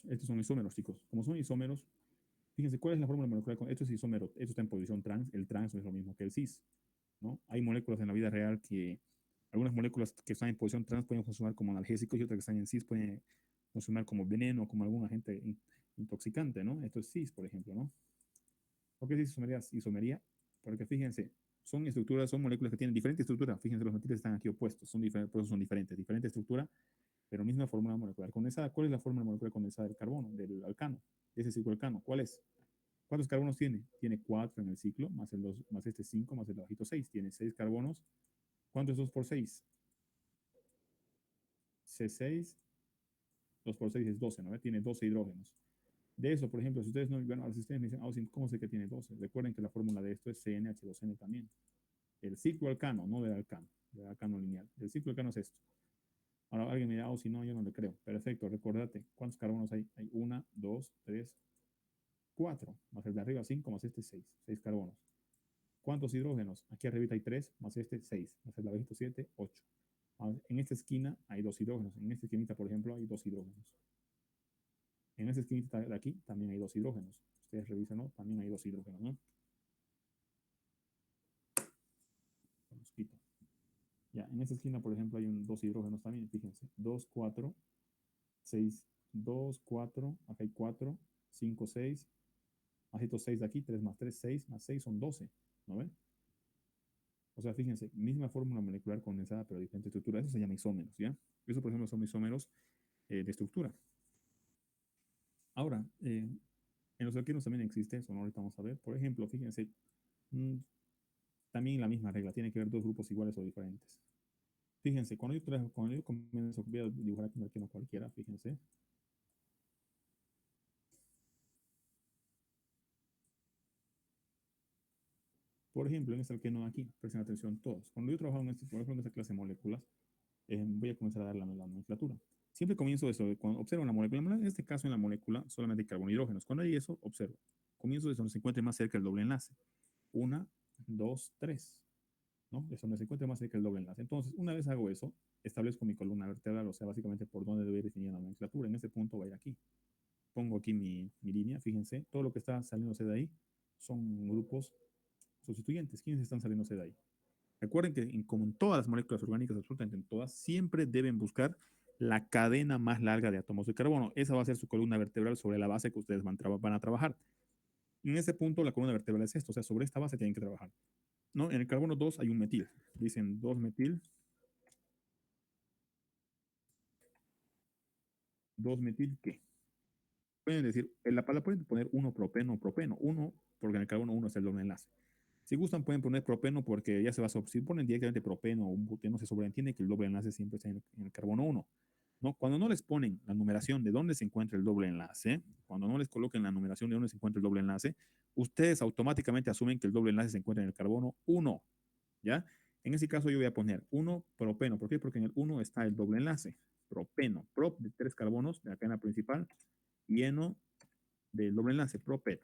Estos son isómeros, chicos. Como son isómeros, fíjense, ¿cuál es la fórmula molecular? Esto es isómero, esto está en posición trans, el trans no es lo mismo que el cis, ¿no? Hay moléculas en la vida real que, algunas moléculas que están en posición trans pueden funcionar como analgésicos y otras que están en cis pueden funcionar como veneno, como algún agente intoxicante, ¿no? Esto es cis, por ejemplo, ¿no? ¿Por qué es isomería? Isomería, porque fíjense, son estructuras, son moléculas que tienen diferente estructura. Fíjense, los metiles están aquí opuestos, por eso son diferentes, diferente estructura, pero misma fórmula molecular condensada. ¿Cuál es la fórmula molecular condensada del carbono, del alcano, de ese cicloalcano? ¿Cuál es? ¿Cuántos carbonos tiene? Tiene 4 en el ciclo, más el 2, más este 5, más el bajito 6. Tiene 6 carbonos. ¿Cuánto es 2 por 6? C6, 2 por 6 es 12, ¿no? Tiene 12 hidrógenos. De eso, por ejemplo, si ustedes no, bueno, si ustedes me dicen, ¿cómo sé que tiene 12? Recuerden que la fórmula de esto es CnH2n también. El ciclo alcano, no del alcano lineal. El ciclo alcano es esto. Ahora alguien me dirá, si no, yo no le creo. Perfecto, recordate, ¿cuántos carbonos hay? Hay 1, 2, 3, 4, más el de arriba 5, más este 6. 6 carbonos. ¿Cuántos hidrógenos? Aquí arriba hay 3, más este 6, más el de abajito 7, 8. En esta esquina hay 2 hidrógenos. En esta esquinita, por ejemplo, hay 2 hidrógenos. En esta esquinita de aquí también hay 2 hidrógenos. Ustedes revisan, ¿no? También hay 2 hidrógenos, ¿no? Los quito. Ya, en esta esquina, por ejemplo, hay 2 hidrógenos también. Fíjense. 2, 4, 6, 2, 4. Acá hay 4, 5, 6. Más estos 6 de aquí, 3 más 3, 6 más 6 son 12. ¿No ven? O sea, fíjense, misma fórmula molecular condensada, pero diferente estructura. Eso se llama isómeros, ¿ya? Eso, por ejemplo, son isómeros de estructura. Ahora, en los alquenos también existe eso, ¿no? Ahorita vamos a ver. Por ejemplo, fíjense, mm, también la misma regla, tiene que haber dos grupos iguales o diferentes. Fíjense, cuando yo comienzo, voy a dibujar aquí un alqueno cualquiera, fíjense. Por ejemplo, en este alqueno de aquí, presten atención todos. Cuando yo trabajo por ejemplo, en esta clase de moléculas, voy a comenzar a dar la nomenclatura. Siempre comienzo eso, cuando observo la molécula, en este caso en la molécula solamente hay carbono y hidrógenos. Cuando hay eso, observo. Comienzo desde donde se encuentre más cerca el doble enlace. 1, 2, 3. ¿No? Desde donde se encuentre más cerca el doble enlace. Entonces, una vez hago eso, establezco mi columna vertebral, o sea, básicamente por dónde debe definir la nomenclatura. En este punto voy a ir aquí. Pongo aquí mi línea, fíjense, todo lo que está saliéndose de ahí son grupos sustituyentes. ¿Quiénes están saliéndose de ahí? Recuerden que como en todas las moléculas orgánicas, absolutamente en todas, siempre deben buscar la cadena más larga de átomos de carbono. Esa va a ser su columna vertebral sobre la base que ustedes van a trabajar. En ese punto, la columna vertebral es esto, o sea, sobre esta base tienen que trabajar. ¿No? En el carbono 2 hay un metil. Dicen 2-metil. 2-metil, ¿qué? Pueden decir, en la palabra pueden poner 1-propeno, propeno. 1, porque en el carbono 1 es el doble enlace. Si gustan, pueden poner propeno porque ya se va a... Si ponen directamente propeno o un buteno, se sobreentiende que el doble enlace siempre está en el carbono 1. ¿No? Cuando no les ponen la numeración de dónde se encuentra el doble enlace, cuando no les coloquen la numeración de dónde se encuentra el doble enlace, ustedes automáticamente asumen que el doble enlace se encuentra en el carbono 1. ¿Ya? En ese caso yo voy a poner 1 propeno. ¿Por qué? Porque en el 1 está el doble enlace. Propeno. Prop de 3 carbonos de la cadena principal. Y eno del doble enlace, propeno.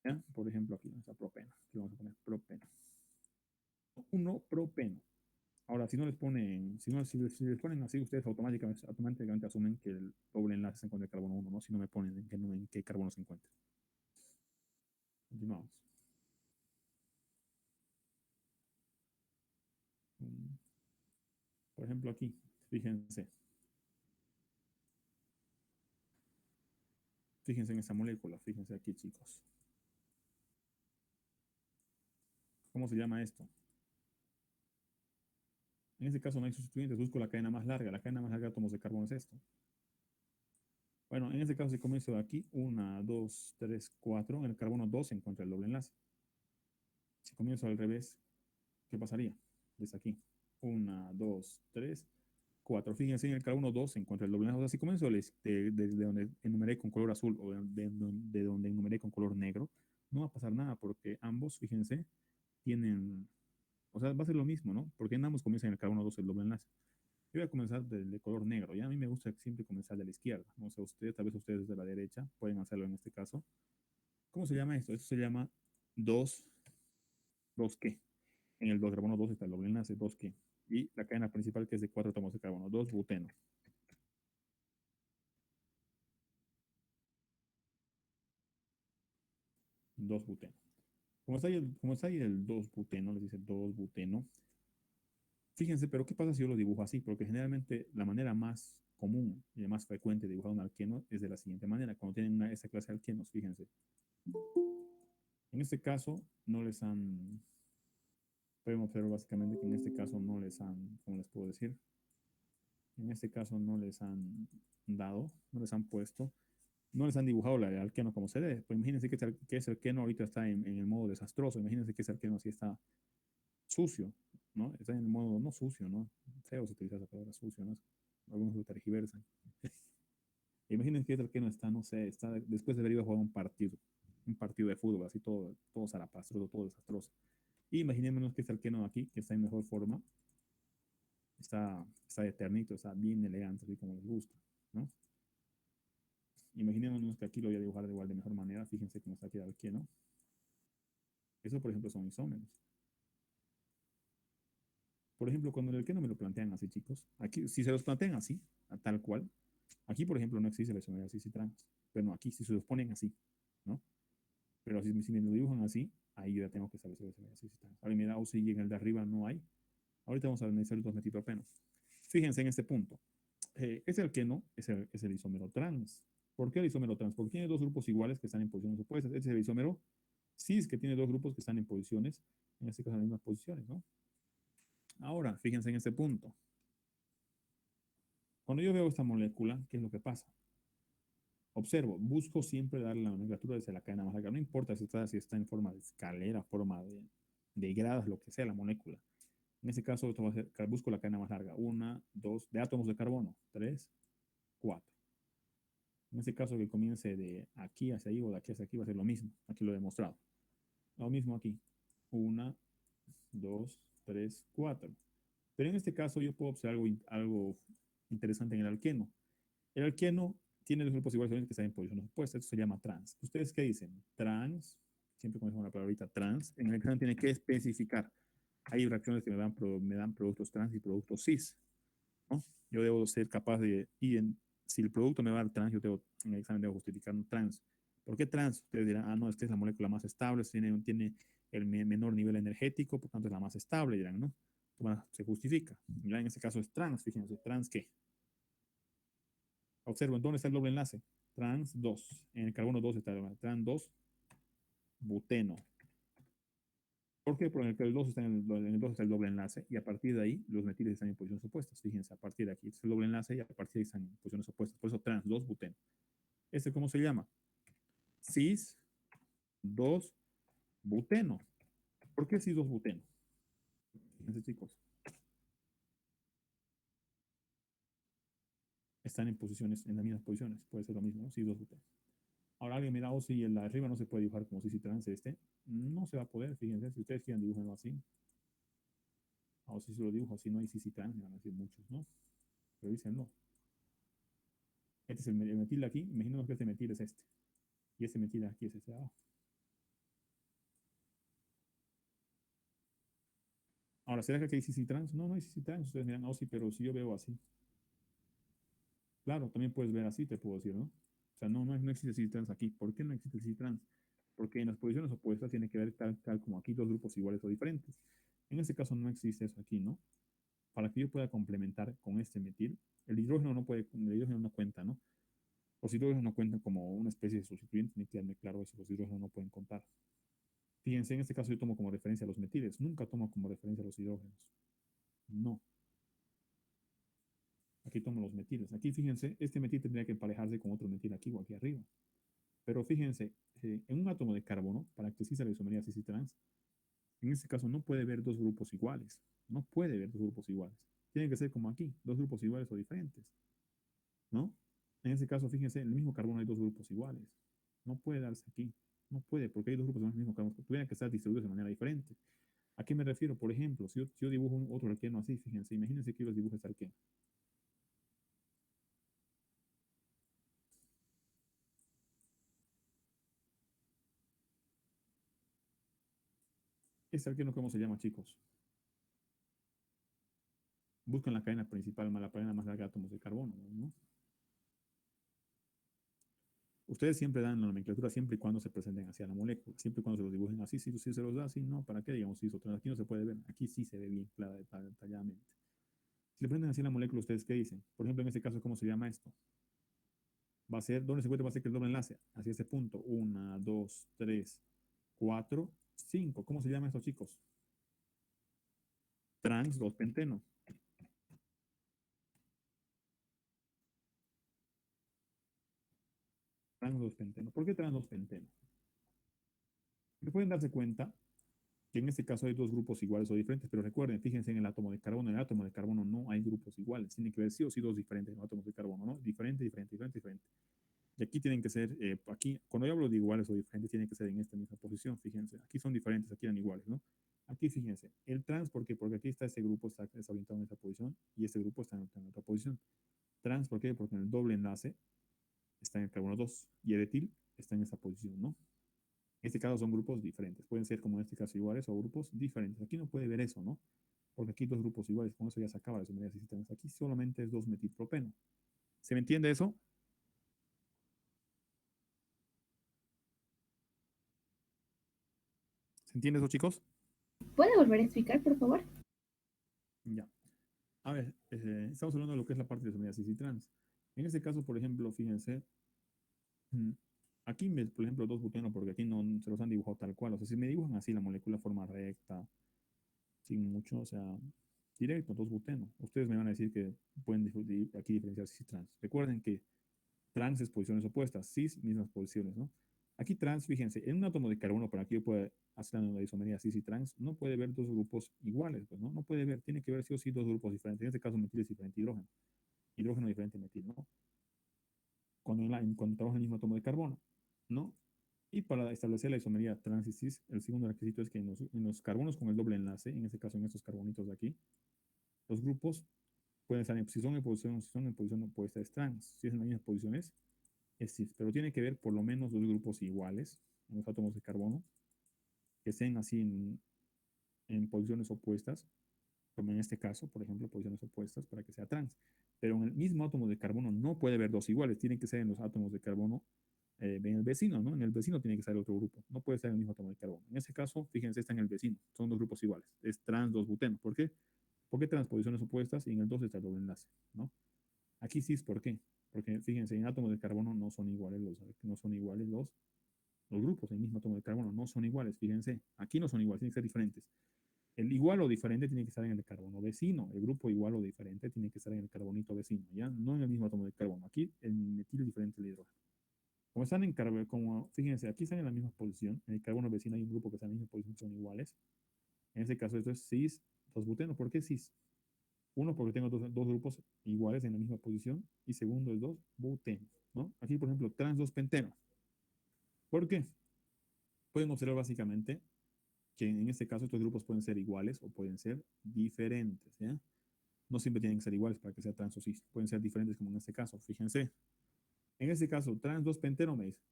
¿Ya? Por ejemplo, aquí está propeno. Aquí vamos a poner propeno. 1-propeno. Ahora, si no les ponen, si les ponen así, ustedes automáticamente asumen que el doble enlace se encuentra en carbono 1, ¿no? Si no me ponen en qué carbono se encuentra. Continuamos. Por ejemplo, aquí, fíjense. Fíjense en esa molécula, fíjense aquí, chicos. ¿Cómo se llama esto? En este caso no hay sustituyentes, busco la cadena más larga. La cadena más larga de átomos de carbono es esto. Bueno, en este caso, si comienzo de aquí, 1, 2, 3, 4, en el carbono 2 se encuentra el doble enlace. Si comienzo al revés, ¿qué pasaría? Desde aquí, 1, 2, 3, 4. Fíjense, en el carbono 2 se encuentra el doble enlace. O sea, si comienzo desde donde enumeré con color azul o de donde enumeré con color negro, no va a pasar nada porque ambos, fíjense, tienen, o sea, va a ser lo mismo, ¿no? Porque en ambos comienzan en el carbono 2 el doble enlace. Yo voy a comenzar de color negro, ya a mí me gusta siempre comenzar de la izquierda, no sé ustedes, tal vez ustedes de la derecha, pueden hacerlo en este caso. ¿Cómo se llama esto? Esto se llama 2, 2 qué. En el 2 carbono 2 está el doble enlace, 2 qué. Y la cadena principal que es de 4 átomos de carbono, 2 buteno. 2 buteno. Como está ahí el 2 buteno, les dice 2 buteno. Fíjense, pero ¿qué pasa si yo lo dibujo así? Porque generalmente la manera más común y más frecuente de dibujar un alqueno es de la siguiente manera. Cuando tienen esta clase de alquenos, fíjense. En este caso, no les han, pueden observar básicamente que en este caso no les han, ¿cómo les puedo decir? En este caso no les han dado, no les han puesto, no les han dibujado el alqueno como se debe. Pues imagínense que ese alqueno ahorita está en el modo desastroso. Imagínense que ese alqueno así está sucio, ¿no? Está en el modo no sucio, ¿no? Feo se utiliza esa palabra sucio, ¿no? Algunos lo tergiversan. Imagínense que ese alqueno está, no sé, está después de haber ido a jugar un partido de fútbol, así todo zarapastroso, todo desastroso. Y imaginémonos que este alqueno aquí, que está en mejor forma, está eternito, está bien elegante, así como les gusta, ¿no? Imaginémonos que aquí lo voy a dibujar de igual de mejor manera. Fíjense cómo está aquí el alqueno. Eso, por ejemplo, son isómeros. Por ejemplo, cuando el alqueno me lo plantean así, chicos, aquí, si se los plantean así, tal cual, aquí, por ejemplo, no existe la isomería cis y trans. Pero aquí, si se los ponen así, ¿no? Pero si me lo dibujan así, ahí yo ya tengo que establecer la isomería cis y trans. Ahora, mira, o si en el de arriba no hay. Ahorita vamos a analizar los metipropenos. Fíjense en este punto. Ese alqueno es el isómero trans. ¿Por qué el isómero trans? Porque tiene dos grupos iguales que están en posiciones opuestas. Este es el isómero cis, que tiene dos grupos que están en posiciones, en este caso en las mismas posiciones, ¿no? Ahora, fíjense en este punto. Cuando yo veo esta molécula, ¿qué es lo que pasa? Observo, busco siempre darle la nomenclatura desde la cadena más larga. No importa si está en forma de escalera, forma de gradas, lo que sea la molécula. En este caso, esto va a ser, busco la cadena más larga. 1, 2, de átomos de carbono. 3, 4. En este caso, que comience de aquí hacia ahí o de aquí hacia aquí va a ser lo mismo. Aquí lo he demostrado. Lo mismo aquí. 1, 2, 3, 4. Pero en este caso yo puedo observar algo interesante en el alqueno. El alqueno tiene dos grupos iguales que están en posiciones opuestas. Esto se llama trans. ¿Ustedes qué dicen? Trans. Siempre comenzamos la palabrita trans. En el examen tiene que especificar. Hay reacciones que me dan productos trans y productos cis, ¿no? Yo debo ser capaz de, si el producto me va a dar trans, en el examen debo justificar un trans. ¿Por qué trans? Ustedes dirán, no, esta es la molécula más estable, tiene el menor nivel energético, por tanto es la más estable, dirán, ¿no? Bueno, se justifica. Ya en este caso es trans, fíjense, ¿trans qué? Observen, ¿dónde está el doble enlace? Trans 2. En el carbono 2 está el trans 2, buteno. ¿Por qué? Porque el 2 está en el 2 está el doble enlace y a partir de ahí los metiles están en posiciones opuestas. Fíjense, a partir de aquí es el doble enlace y a partir de ahí están en posiciones opuestas. Por eso trans 2 buteno. ¿Este cómo se llama? Cis 2 buteno. ¿Por qué cis 2 buteno? Fíjense, chicos. Están en posiciones, en las mismas posiciones. Puede ser lo mismo, ¿no? Cis 2 buteno. Ahora alguien mira, si el de arriba no se puede dibujar como cis y trans no se va a poder, fíjense. Si ustedes quieren dibujarlo así. O si se lo dibujo así, no hay cis y trans, me van a decir muchos, ¿no? Pero dicen no. Este es el metil de aquí. Imaginemos que este metil es este. Y ese metil aquí es ese de abajo. Ahora, ¿será que aquí hay cis trans? No, no hay cis trans. Ustedes miran, oh, sí, pero si yo veo así. Claro, también puedes ver así, te puedo decir, ¿no? O sea, no existe cis trans aquí. ¿Por qué no existe cis trans? Porque en las posiciones opuestas tiene que ver tal como aquí dos grupos iguales o diferentes. En este caso no existe eso aquí, ¿no? Para que yo pueda complementar con este metil, el hidrógeno no puede, el hidrógeno no cuenta, ¿no? Los hidrógenos no cuentan como una especie de sustituyente, tiene que quedarme claro eso, los hidrógenos no pueden contar. Fíjense, en este caso yo tomo como referencia los metiles, nunca tomo como referencia los hidrógenos. No. Aquí tomo los metiles. Aquí fíjense, este metil tendría que emparejarse con otro metil aquí o aquí arriba. Pero fíjense, en un átomo de carbono, para que exista la isomería cis y trans, en este caso no puede haber dos grupos iguales. No puede haber dos grupos iguales. Tienen que ser como aquí, dos grupos iguales o diferentes. ¿No? En este caso, fíjense, en el mismo carbono hay dos grupos iguales. No puede darse aquí. No puede, porque hay dos grupos en el mismo carbono. Tuvieran que estar distribuidos de manera diferente. ¿A qué me refiero? Por ejemplo, si yo dibujo otro alqueno así, fíjense, imagínense que yo les dibuje este alqueno. Este alqueno, ¿cómo se llama, chicos? Buscan la cadena principal, la cadena más larga de átomos de carbono, ¿no? Ustedes siempre dan la nomenclatura siempre y cuando se presenten hacia la molécula, siempre y cuando se los dibujen así, si se los da así, no, ¿para qué digamos isotrans? Aquí no se puede ver, aquí sí se ve bien clara, detalladamente. Si le presentan así la molécula, ¿ustedes qué dicen? Por ejemplo, en este caso, ¿cómo se llama esto? Va a ser, ¿dónde se encuentra? Va a ser que el doble enlace, hacia este punto, 1, 2, 3, 4, 5. ¿Cómo se llama esto, chicos? Trans 2 penteno. Trans 2 penteno. ¿Por qué trans 2 penteno? Porque pueden darse cuenta que en este caso hay dos grupos iguales o diferentes, pero recuerden, fíjense en el átomo de carbono. En el átomo de carbono no hay grupos iguales, tiene que haber sí o sí dos diferentes en átomos de carbono, ¿no? Diferente, diferente, diferente, diferente. Y aquí tienen que ser, aquí, cuando yo hablo de iguales o diferentes, tienen que ser en esta misma posición, fíjense. Aquí son diferentes, aquí eran iguales, ¿no? Aquí fíjense, el trans, ¿por qué? Porque aquí está este grupo, está orientado en esta posición, y este grupo está en otra posición. Trans, ¿por qué? Porque en el doble enlace está en el carbono 2 y el etil está en esta posición, ¿no? En este caso son grupos diferentes. Pueden ser, como en este caso, iguales o grupos diferentes. Aquí no puede ver eso, ¿no? Porque aquí dos grupos iguales, con eso ya se acaba la isomería cis trans. Aquí solamente es 2-metilpropeno. ¿Se me entiende eso? ¿Se entiende eso, chicos? ¿Puede volver a explicar, por favor? Ya. A ver, estamos hablando de lo que es la parte de isomería cis y trans. En este caso, por ejemplo, fíjense, mm, aquí, por ejemplo, 2-buteno, porque aquí no se los han dibujado tal cual. O sea, si me dibujan así la molécula de forma recta, sin mucho, o sea, directo, 2-buteno. Ustedes me van a decir que pueden aquí diferenciar cis y trans. Recuerden que trans es posiciones opuestas, cis, mismas posiciones, ¿no? Aquí trans, fíjense, en un átomo de carbono, para que yo pueda hacer la isomería cis y trans, no puede haber dos grupos iguales, pues, ¿no? No puede haber, tiene que haber sí o sí dos grupos diferentes. En este caso, metil es diferente hidrógeno. Hidrógeno diferente metil, ¿no? Cuando trabaja en el mismo átomo de carbono, ¿no? Y para establecer la isomería trans y cis, el segundo requisito es que en los carbonos con el doble enlace, en este caso en estos carbonitos de aquí, los grupos pueden estar si son en posición opuesta es trans, si es en las mismas posiciones es cis, pero tiene que ver por lo menos dos grupos iguales en los átomos de carbono, que estén así en posiciones opuestas, como en este caso, por ejemplo, posiciones opuestas para que sea trans. Pero en el mismo átomo de carbono no puede haber dos iguales, tienen que ser en los átomos de carbono en el vecino, ¿no? En el vecino tiene que ser otro grupo, no puede ser en el mismo átomo de carbono. En este caso, fíjense, está en el vecino, son dos grupos iguales, es trans 2-buteno. ¿Por qué? Porque transposiciones opuestas y en el 2 está el doble enlace, ¿no? Aquí cis, ¿por qué? Porque fíjense, en átomos de carbono no son iguales los grupos, el mismo átomo de carbono no son iguales, fíjense, aquí no son iguales, tienen que ser diferentes. El igual o diferente tiene que estar en el carbono vecino, el grupo igual o diferente tiene que estar en el carbonito vecino, ¿ya? No en el mismo átomo de carbono, aquí el metil es diferente del hidrógeno. Como están en carbono, como fíjense, aquí están en la misma posición, en el carbono vecino hay un grupo que está en la misma posición, son iguales. En este caso esto es cis 2-buteno. ¿Por qué cis? Uno, porque tengo dos grupos iguales en la misma posición. Y segundo, es 2-buteno, ¿no? Aquí, por ejemplo, trans 2-penteno. ¿Por qué? Pueden observar básicamente que en este caso estos grupos pueden ser iguales o pueden ser diferentes, ¿ya? No siempre tienen que ser iguales para que sea trans o cis. Pueden ser diferentes como en este caso. Fíjense. En este caso, trans 2-penteno me dice.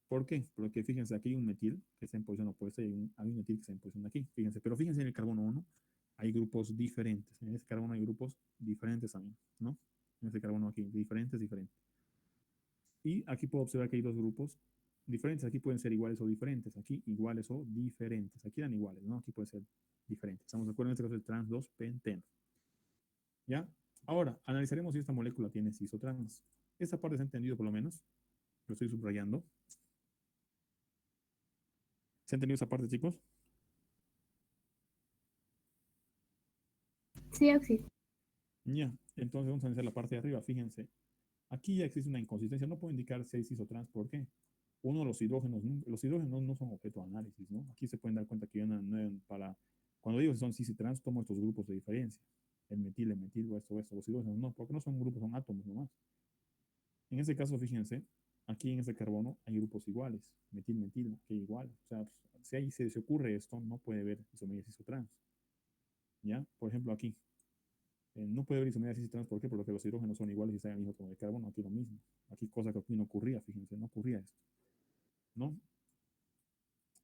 ¿Por qué? Porque fíjense, aquí hay un metil que está en posición opuesta y hay un metil que está en posición aquí. Fíjense, pero fíjense en el carbono 1 hay grupos diferentes. En este carbono hay grupos diferentes también, ¿no? En este carbono aquí, diferentes. Y aquí puedo observar que hay dos grupos diferentes. Aquí pueden ser iguales o diferentes. Aquí iguales o diferentes. Aquí eran iguales, ¿no? Aquí pueden ser diferentes. ¿Estamos de acuerdo? En este caso el trans 2 penteno. ¿Ya? Ahora, analizaremos si esta molécula tiene cis o trans. Esta parte se ha entendido por lo menos. Lo estoy subrayando. ¿Se ha entendido esa parte, chicos? Sí, Oxy. Ya. Entonces vamos a analizar la parte de arriba. Fíjense. Aquí ya existe una inconsistencia. No puedo indicar si hay cis o trans. ¿Por qué? Uno, los hidrógenos no son objeto de análisis, ¿no? Aquí se pueden dar cuenta que para, cuando digo que son cis y trans, tomo estos grupos de diferencia. El metil, o esto. Los hidrógenos no, porque no son grupos, son átomos nomás. En este caso, fíjense, aquí en este carbono hay grupos iguales. Metil, que igual. O sea, si ahí se ocurre esto, no puede haber isomería cis o trans. ¿Ya? Por ejemplo, aquí. No puede haber isomería cis y trans, ¿por qué? Porque los hidrógenos son iguales y están en el mismo átomo de carbono. Aquí lo mismo. Aquí cosa que aquí no ocurría, fíjense, no ocurría esto. ¿No?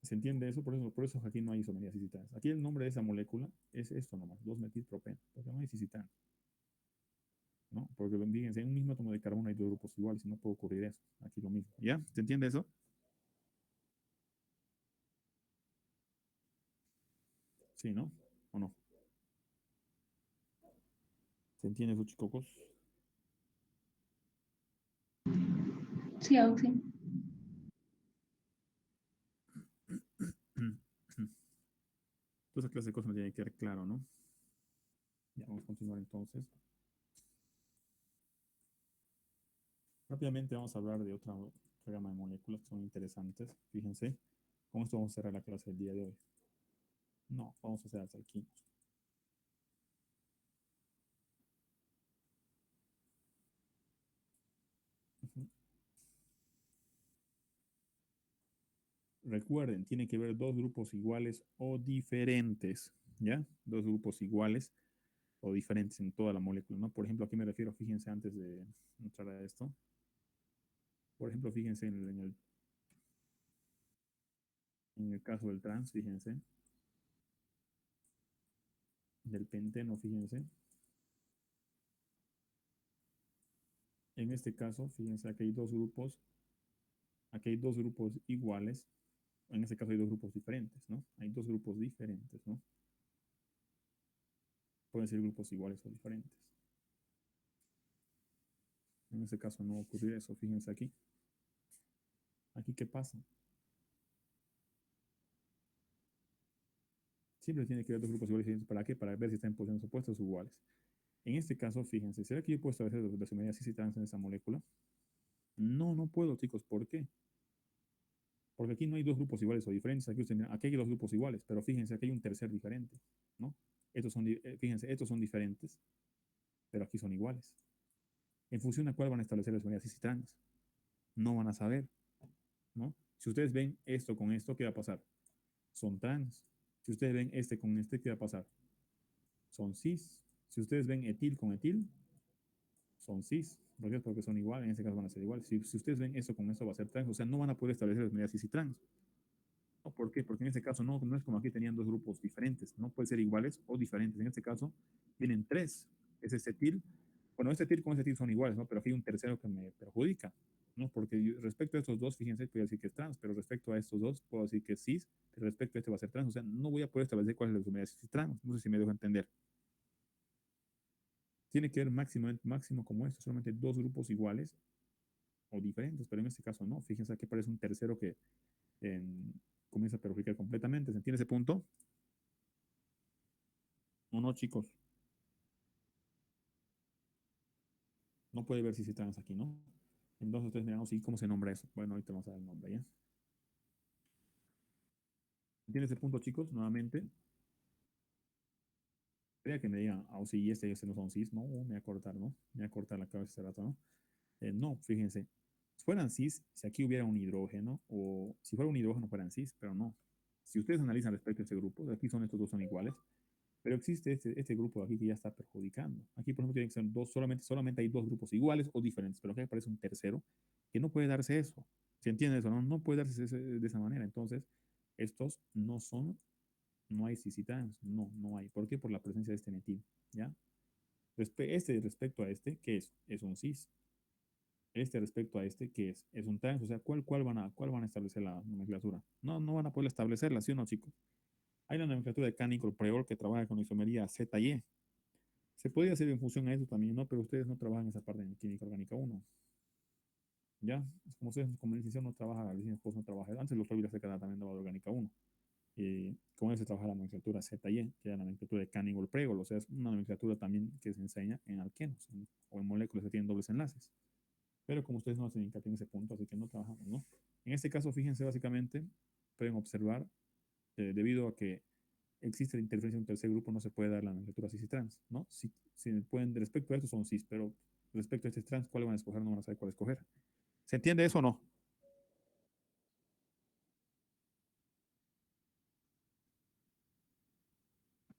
¿Se entiende eso? Por eso aquí no hay isomería cis y trans. Aquí el nombre de esa molécula es esto nomás, 2-metilpropeno, porque no hay cis y trans, ¿no? Porque fíjense, en un mismo átomo de carbono hay dos grupos iguales y no puede ocurrir eso. Aquí lo mismo. ¿Ya? ¿Se entiende eso? Sí, ¿no? ¿O no? ¿Se entiende eso, chicos? Sí, Oxy. Toda esa clase de cosas me tiene que quedar claro, ¿no? Ya, vamos a continuar entonces. Rápidamente vamos a hablar de otra gama de moléculas que son interesantes. Fíjense, con esto vamos a cerrar la clase del día de hoy. No, vamos a hacer hasta aquí. Ujú. Recuerden, tiene que haber dos grupos iguales o diferentes, ¿ya? Dos grupos iguales o diferentes en toda la molécula, ¿no? Por ejemplo, aquí me refiero, fíjense antes de entrar a esto. Por ejemplo, fíjense en el caso del trans, fíjense. Del penteno, fíjense. En este caso, fíjense, aquí hay dos grupos iguales. En este caso hay dos grupos diferentes, ¿no? Hay dos grupos diferentes, ¿no? Pueden ser grupos iguales o diferentes. En este caso no ocurrió eso, fíjense aquí. Aquí, ¿qué pasa? Siempre tiene que haber dos grupos iguales y diferentes. ¿Para qué? Para ver si están en posiciones opuestas o iguales. En este caso, fíjense, ¿será que yo puedo establecer las isomerías cis y trans en esa molécula? No, no puedo, chicos. ¿Por qué? Porque aquí no hay dos grupos iguales o diferentes. Aquí hay dos grupos iguales, pero fíjense, aquí hay un tercer diferente, ¿no? Fíjense, estos son diferentes, pero aquí son iguales. ¿En función a cuál van a establecer las isomerías cis y trans? No van a saber, ¿no? Si ustedes ven esto con esto, ¿qué va a pasar? Son trans. Si ustedes ven este con este, ¿qué va a pasar? Son cis. Si ustedes ven etil con etil, son cis. ¿Por qué? Porque son iguales, en este caso van a ser iguales. Si ustedes ven eso con eso, va a ser trans. O sea, no van a poder establecer las medidas cis y trans. ¿No? ¿Por qué? Porque en este caso no es como aquí tenían dos grupos diferentes. No puede ser iguales o diferentes. En este caso tienen tres. Es este etil. Bueno, este etil con este etil son iguales, ¿no? Pero aquí hay un tercero que me perjudica, ¿no? Porque respecto a estos dos, fíjense, puedo decir que es trans, pero respecto a estos dos, puedo decir que es cis, pero respecto a este va a ser trans. O sea, no voy a poder establecer cuál es la isomería cis y trans. No sé si me dejo entender. Tiene que ver máximo como esto, solamente dos grupos iguales o diferentes, pero en este caso no. Fíjense, aquí aparece un tercero que comienza a perjudicar completamente. ¿Se entiende ese punto? No, no, chicos. No puede ver si se trans aquí, ¿no? Entonces ustedes miran, sí, ¿cómo se nombra eso? Bueno, ahorita vamos a dar el nombre, ¿ya? ¿Entiende ese punto, chicos? Nuevamente. Quería que me digan, sí, y este no son cis. No, me voy a cortar, ¿no? Me voy a cortar la cabeza este rato, ¿no? No, fíjense. Si fueran cis, si aquí hubiera un hidrógeno, o si fuera un hidrógeno fueran cis, pero no. Si ustedes analizan respecto a este grupo, aquí estos dos son iguales, Pero existe este grupo de aquí que ya está perjudicando. Aquí, por ejemplo, tienen que ser dos, solamente hay dos grupos iguales o diferentes, pero aquí aparece un tercero que no puede darse eso. ¿Se entiende eso? No, no puede darse de esa manera. Entonces, estos no son, no hay cis y trans, no hay. ¿Por qué? Por la presencia de este metil, ¿ya? Este respecto a este, ¿qué es? Es un cis. Este respecto a este, ¿qué es? Es un trans. O sea, ¿cuál van a establecer la nomenclatura? No van a poder establecerla, ¿sí o no, chicos? Hay la nomenclatura de Cannicol-Preol que trabaja con isomería Z y E. Se podría hacer en función a eso también, ¿no? Pero ustedes no trabajan esa parte en química orgánica 1. ¿Ya? Es como ustedes como licenciado no trabaja, la licencia no trabaja. Antes el doctor Vilaseca también daba de orgánica 1. Con él se trabaja la nomenclatura Z y E, que es la nomenclatura de Cannicol-Preol. O sea, es una nomenclatura también que se enseña en alquenos o en moléculas que tienen dobles enlaces. Pero como ustedes no hacen hincapié en ese punto, así que no trabajamos, ¿no? En este caso, fíjense, básicamente, pueden observar, debido a que existe la interferencia en un tercer grupo, no se puede dar la nomenclatura cis y trans, ¿no? Si pueden, respecto a esto son cis, pero respecto a este trans, ¿cuál van a escoger? No van a saber cuál escoger. ¿Se entiende eso o no?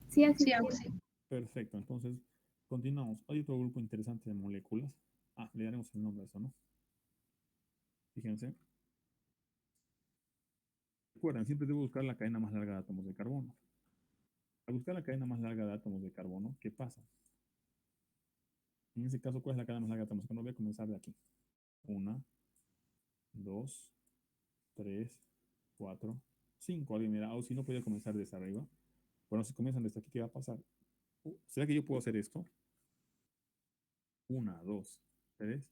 Sí, así Sí, es. sí. Perfecto, entonces continuamos. Hay otro grupo interesante de moléculas. Le daremos el nombre a eso, ¿no? Fíjense. Recuerden, siempre debo buscar la cadena más larga de átomos de carbono. Al buscar la cadena más larga de átomos de carbono, ¿qué pasa? En ese caso, ¿cuál es la cadena más larga de átomos de carbono? Voy a comenzar de aquí. 1, 2, 3, 4, 5. Alguien mira, o si no podía comenzar desde arriba. Bueno, si comienzan desde aquí, ¿qué va a pasar? ¿Será que yo puedo hacer esto? 1, 2, 3,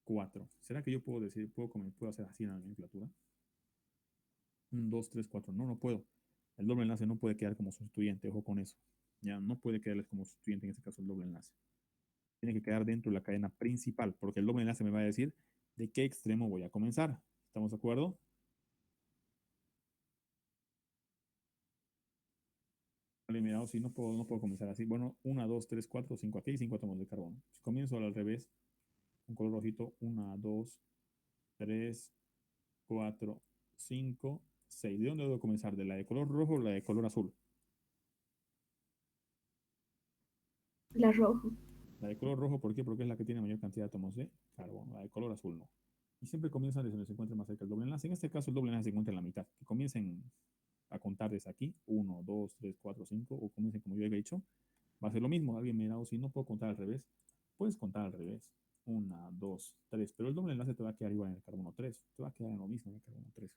4. ¿Será que yo puedo decir, puedo hacer así en la nomenclatura? 1, 2, 3, 4. No, no puedo. El doble enlace no puede quedar como sustituyente, ojo con eso. Ya no puede quedarles como sustituyente en este caso el doble enlace. Tiene que quedar dentro de la cadena principal, porque el doble enlace me va a decir de qué extremo voy a comenzar. ¿Estamos de acuerdo? Eliminado, si no puedo comenzar así. Bueno, 1, 2, 3, 4, 5 aquí y 5 átomos de carbono. Si comienzo al revés, un color rojito, 1, 2, 3, 4, 5, 6. ¿De dónde debo comenzar? ¿De la de color rojo o la de color azul? La rojo. La de color rojo, ¿por qué? Porque es la que tiene mayor cantidad de átomos de carbono. La de color azul no. Y siempre comienzan desde donde se encuentre más cerca el doble enlace. En este caso, el doble enlace se encuentra en la mitad. Que comiencen a contar desde aquí, 1, 2, 3, 4, 5, o comiencen como yo he dicho. Va a ser lo mismo. Alguien me dirá, o si no puedo contar al revés, puedes contar al revés. 1, 2, 3. Pero el doble enlace te va a quedar igual en el carbono 3. Te va a quedar en lo mismo en el carbono 3.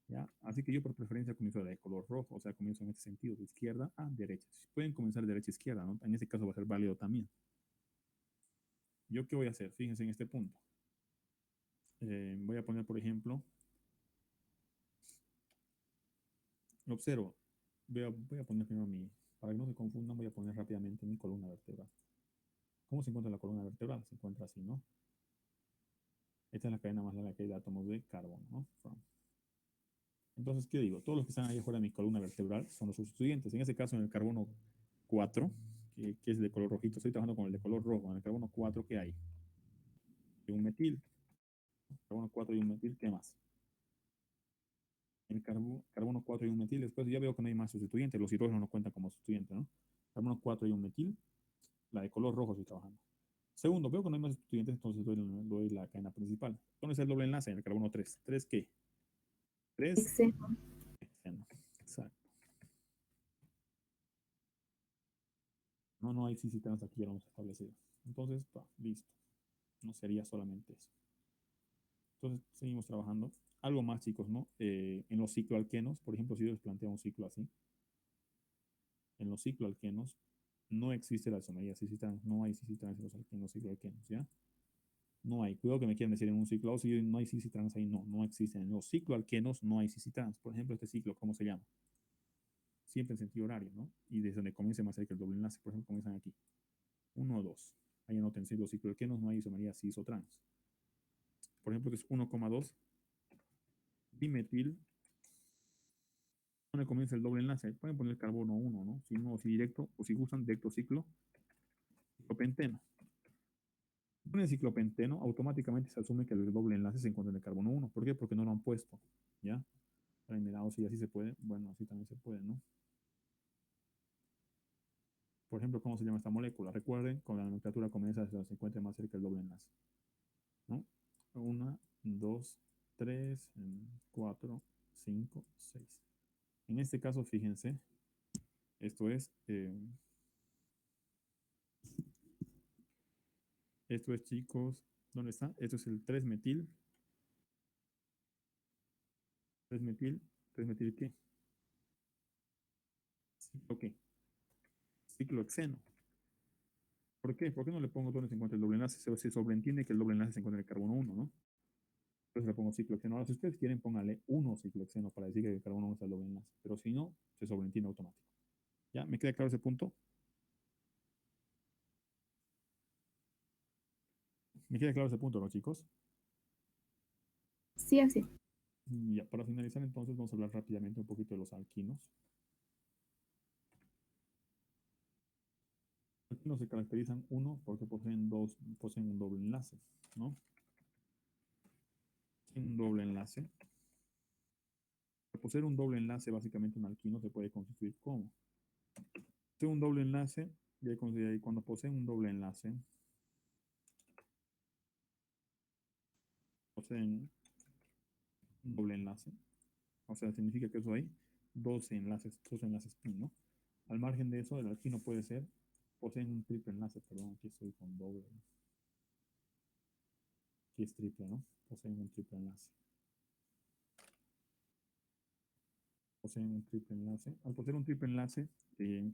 ¿Ya? Así que yo por preferencia comienzo de color rojo, o sea, comienzo en este sentido, de izquierda a derecha. Pueden comenzar de derecha a izquierda, ¿no? En este caso va a ser válido también. ¿Yo qué voy a hacer? Fíjense en este punto. Voy a poner, por ejemplo, observo, voy a poner primero para que no se confundan, voy a poner rápidamente mi columna vertebral. ¿Cómo se encuentra la columna vertebral? Se encuentra así, ¿no? Esta es la cadena más larga que hay de átomos de carbono, ¿no? Entonces, ¿qué digo? Todos los que están ahí afuera de mi columna vertebral son los sustituyentes. En este caso, en el carbono 4, que es de color rojito, estoy trabajando con el de color rojo. En el carbono 4, ¿qué hay? Hay un metil. Carbono 4 y un metil, ¿qué más? En el carbono 4 y un metil. Después ya veo que no hay más sustituyentes. Los hidrógenos no cuentan como sustituyentes, ¿no? Carbono 4 y un metil. La de color rojo estoy trabajando. Segundo, veo que no hay más sustituyentes, entonces doy la cadena principal. ¿Dónde está el doble enlace? En el carbono 3. ¿3 qué? 3 Exeno. hexeno. Exacto. No hay cis y trans aquí, ya lo hemos establecido. Entonces, listo. No sería solamente eso. Entonces, seguimos trabajando. Algo más, chicos, ¿no? En los cicloalquenos, por ejemplo, si yo les planteo un ciclo así, en los cicloalquenos no existe la isomería cis y trans, no hay cis y trans en los cicloalquenos, ¿ya? No hay. Cuidado que me quieran decir en un ciclo, si no hay cis y trans ahí, no existen. En los cicloalquenos no hay cis y trans. Por ejemplo, este ciclo, ¿cómo se llama? Siempre en sentido horario, ¿no? Y desde donde comience más cerca el doble enlace, por ejemplo, comienzan aquí. 1 o 2. Ahí anoten, si los cicloalquenos no hay isomería cis o trans. Por ejemplo, que es 1,2 dimetil, donde comienza el doble enlace. Pueden poner carbono 1, ¿no? Si no, si directo, o si gustan, directo ciclopenteno. Con el ciclopenteno, automáticamente se asume que el doble enlace se encuentra en el carbono 1. ¿Por qué? Porque no lo han puesto, ¿ya? Mira, o si así se puede, bueno, así también se puede, ¿no? Por ejemplo, ¿cómo se llama esta molécula? Recuerden, con la nomenclatura comienza desde donde se encuentre más cerca el doble enlace, ¿no? 1, 2, 3, 4, 5, 6. En este caso, fíjense, esto es, chicos, ¿dónde está? Esto es el 3-metil. 3-metil, 3-metil, ¿qué? ¿Ciclo qué? Ciclohexeno. ¿Por qué? ¿Por qué no le pongo dónde se encuentra el doble enlace? Se sobreentiende que el doble enlace se encuentra en el carbono 1, ¿no? Entonces le pongo ciclohexeno. Ahora, si ustedes quieren, pónganle 1 ciclohexeno para decir que el carbono 1 está el doble enlace. Pero si no, se sobreentiende automático. ¿Ya? ¿Me queda claro ese punto? ¿Me queda claro ese punto, no, chicos? Sí, así. Y ya, para finalizar, entonces, vamos a hablar rápidamente un poquito de los alquinos. Los alquinos se caracterizan, uno, porque poseen un doble enlace, ¿no? Un doble enlace. Al poseer un doble enlace, básicamente un alquino se puede constituir como. Posee un doble enlace, y cuando posee un doble enlace, poseen un doble enlace. O sea, significa que eso hay dos enlaces pi, ¿no? Al margen de eso, el alquino puede ser, poseen un triple enlace, perdón, aquí estoy con doble. Aquí es triple, ¿no? Poseen un triple enlace. Poseen un triple enlace. Al poseer un triple enlace,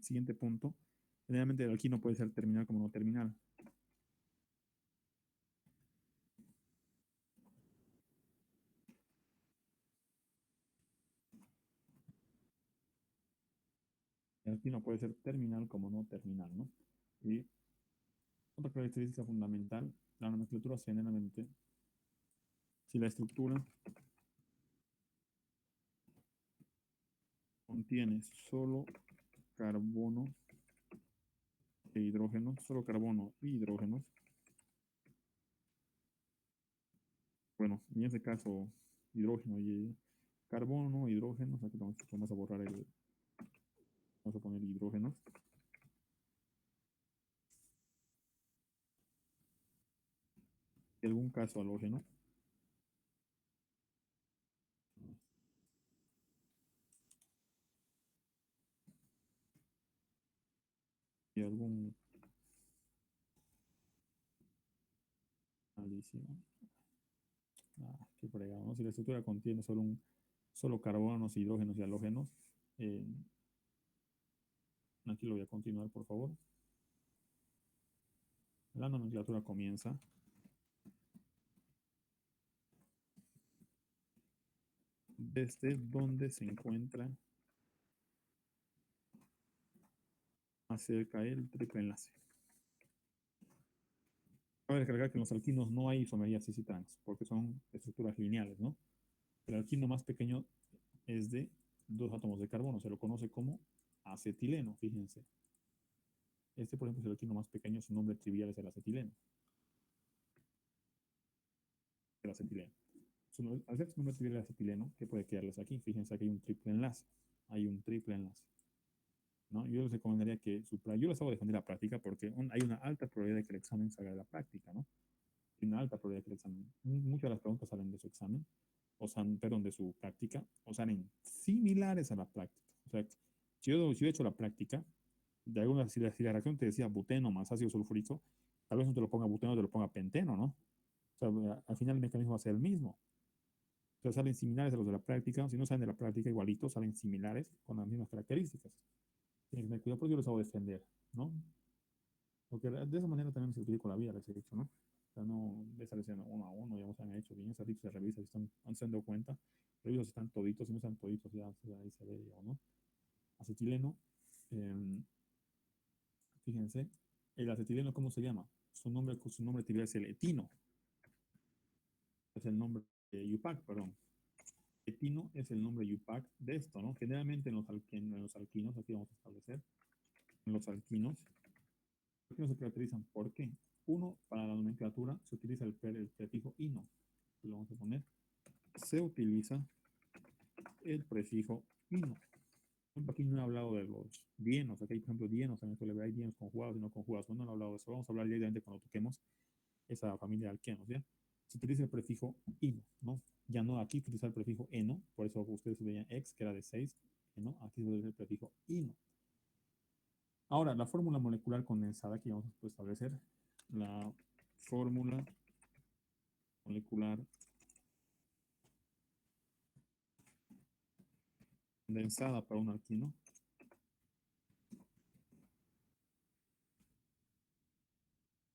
siguiente punto, generalmente el alquino puede ser terminal como no terminal. El alquino puede ser terminal como no terminal, ¿no? Y otra característica fundamental, la nomenclatura generalmente, si la estructura contiene solo carbono e hidrógeno, solo carbono y hidrógenos, bueno, en este caso, hidrógeno y carbono, hidrógenos, aquí vamos a borrar vamos a poner hidrógenos. En algún caso halógeno, y algún malísimo. Qué fregado, ¿no? Si la estructura contiene solo carbonos, hidrógenos y halógenos, eh, aquí lo voy a continuar, por favor. La nomenclatura comienza desde donde se encuentra más cerca el triple enlace. Cabe recalcar que en los alquinos no hay isomerías cis y trans, porque son estructuras lineales, ¿no? El alquino más pequeño es de 2 átomos de carbono, se lo conoce como acetileno, fíjense. Este, por ejemplo, es el alquino más pequeño, su nombre trivial es el acetileno. El acetileno. Al ser su nombre trivial el acetileno, ¿qué puede quedarles aquí? Fíjense, aquí hay un triple enlace. Hay un triple enlace. ¿No? Yo les recomendaría que yo les hago defender la práctica porque hay una alta probabilidad de que el examen salga de la práctica, ¿no? Hay una alta probabilidad de que el examen, muchas de las preguntas salen de su examen, perdón, de su práctica, o salen similares a la práctica. O sea, si yo he hecho la práctica, de alguna, si la reacción te decía buteno más ácido sulfúrico, tal vez no te lo ponga buteno, te lo ponga penteno, ¿no? O sea, al final el mecanismo va a ser el mismo. O sea, salen similares a los de la práctica. Si no salen de la práctica igualitos, salen similares con las mismas características. Tienes que tener cuidado, porque yo les hago defender, ¿no? Porque de esa manera también se utiliza con la vida, les he dicho, ¿no? O sea, no de estar diciendo uno a uno, ya se han hecho bien, estos se revisa, si están, no se han dado cuenta, revisa si están toditos, si no están toditos, ya ahí se ve, ¿no? Acetileno, eh, fíjense, el acetileno, ¿cómo se llama? Su nombre trivial es el etino, es el nombre de UPAC, perdón. Etino es el nombre UPAC de esto, ¿no? Generalmente en los alquinos, aquí vamos a establecer, en los alquinos se caracterizan por qué. Uno, para la nomenclatura se utiliza el prefijo ino. Lo vamos a poner. Se utiliza el prefijo ino. Aquí no he hablado de los dienos. Aquí hay, por ejemplo, dienos. En esto le hay dienos conjugados y no conjugados. Bueno, no he hablado de eso. Vamos a hablar directamente cuando toquemos esa familia de alquenos, ¿ya? Se utiliza el prefijo ino, ¿no? Ya no aquí utilizar el prefijo eno, por eso ustedes veían ex, que era de 6, ¿no? Aquí se utiliza el prefijo ino. Ahora, la fórmula molecular condensada, que vamos a establecer, la fórmula molecular condensada para un alquino.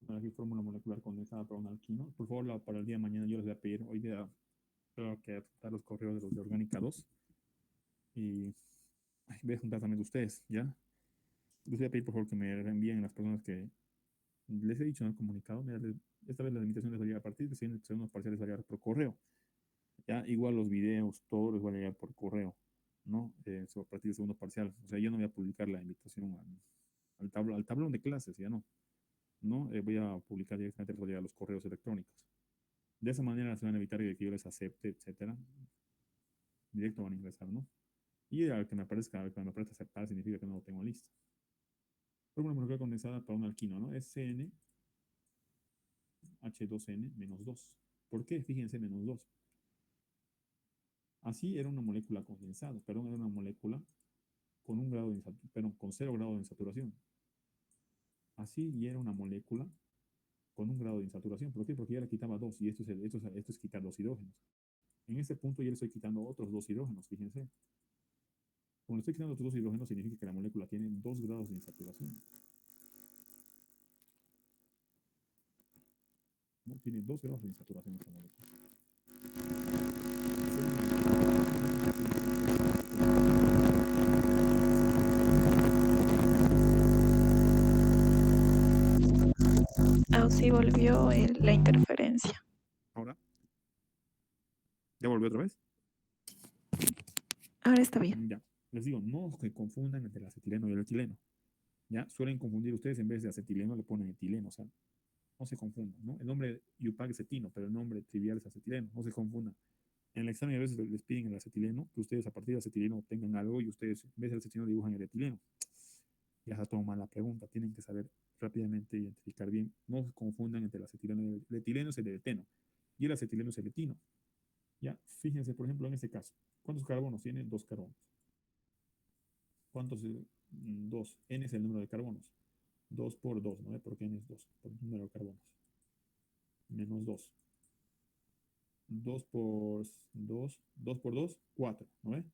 Aquí fórmula molecular condensada para un alquino. Por favor, para el día de mañana yo les voy a pedir, hoy día tengo que apuntar los correos de los de Orgánica 2 y voy a juntar también de ustedes, ¿ya? Les voy a pedir por favor que me reenvíen las personas que les he dicho en el comunicado. Mira, esta vez la limitación les va a llegar a partir de segundos parciales, va a llegar por correo. Ya, igual los videos, todo les va a llegar por correo, ¿no? A partir del segundo parcial. O sea, yo no voy a publicar la invitación al tablón de clases, ya no. ¿No? Voy a publicar directamente, les va a llegar los correos electrónicos. De esa manera se van a evitar que yo les acepte, etcétera. Directo van a ingresar, ¿no? Y al que me aparezca aceptar significa que no lo tengo listo. Fórmula molecular condensada para un alquino, ¿no? Es CN H2N menos 2. ¿Por qué? Fíjense, menos 2. Así era una molécula condensada, perdón, era una molécula con un grado de perdón, con 0 grado de insaturación. Así y era una molécula con un grado de insaturación. ¿Por qué? Porque ya le quitaba 2 y esto es quitar 2 hidrógenos. En este punto ya le estoy quitando otros 2 hidrógenos, fíjense. Cuando estoy quitando otros 2 hidrógenos significa que la molécula tiene 2 grados de insaturación. ¿No? Tiene 2 grados de insaturación esta molécula. Ah, sí volvió la interferencia. Ahora, ¿ya volvió otra vez? Ahora está bien. Ya. Les digo, no se confundan entre el acetileno y el etileno. ¿Ya? Suelen confundir ustedes, en vez de acetileno le ponen etileno. O sea, no se confundan, ¿no? El nombre IUPAC es etino, pero el nombre trivial es acetileno. No se confundan. En el examen a veces les piden el acetileno, que ustedes a partir del acetileno obtengan algo y ustedes en vez del acetileno dibujan el etileno. Ya está todo mal la pregunta. Tienen que saber rápidamente identificar bien. No se confundan entre el acetileno y el etileno es el eteno y el acetileno es el etino. Ya, fíjense, por ejemplo, en este caso, ¿cuántos carbonos tiene? 2 carbonos. ¿Cuántos? 2. N es el número de carbonos. 2 por 2, ¿no? Porque N es 2, por el número de carbonos. Menos 2. 2 por 2, 2 por 2, 4, ¿no ve?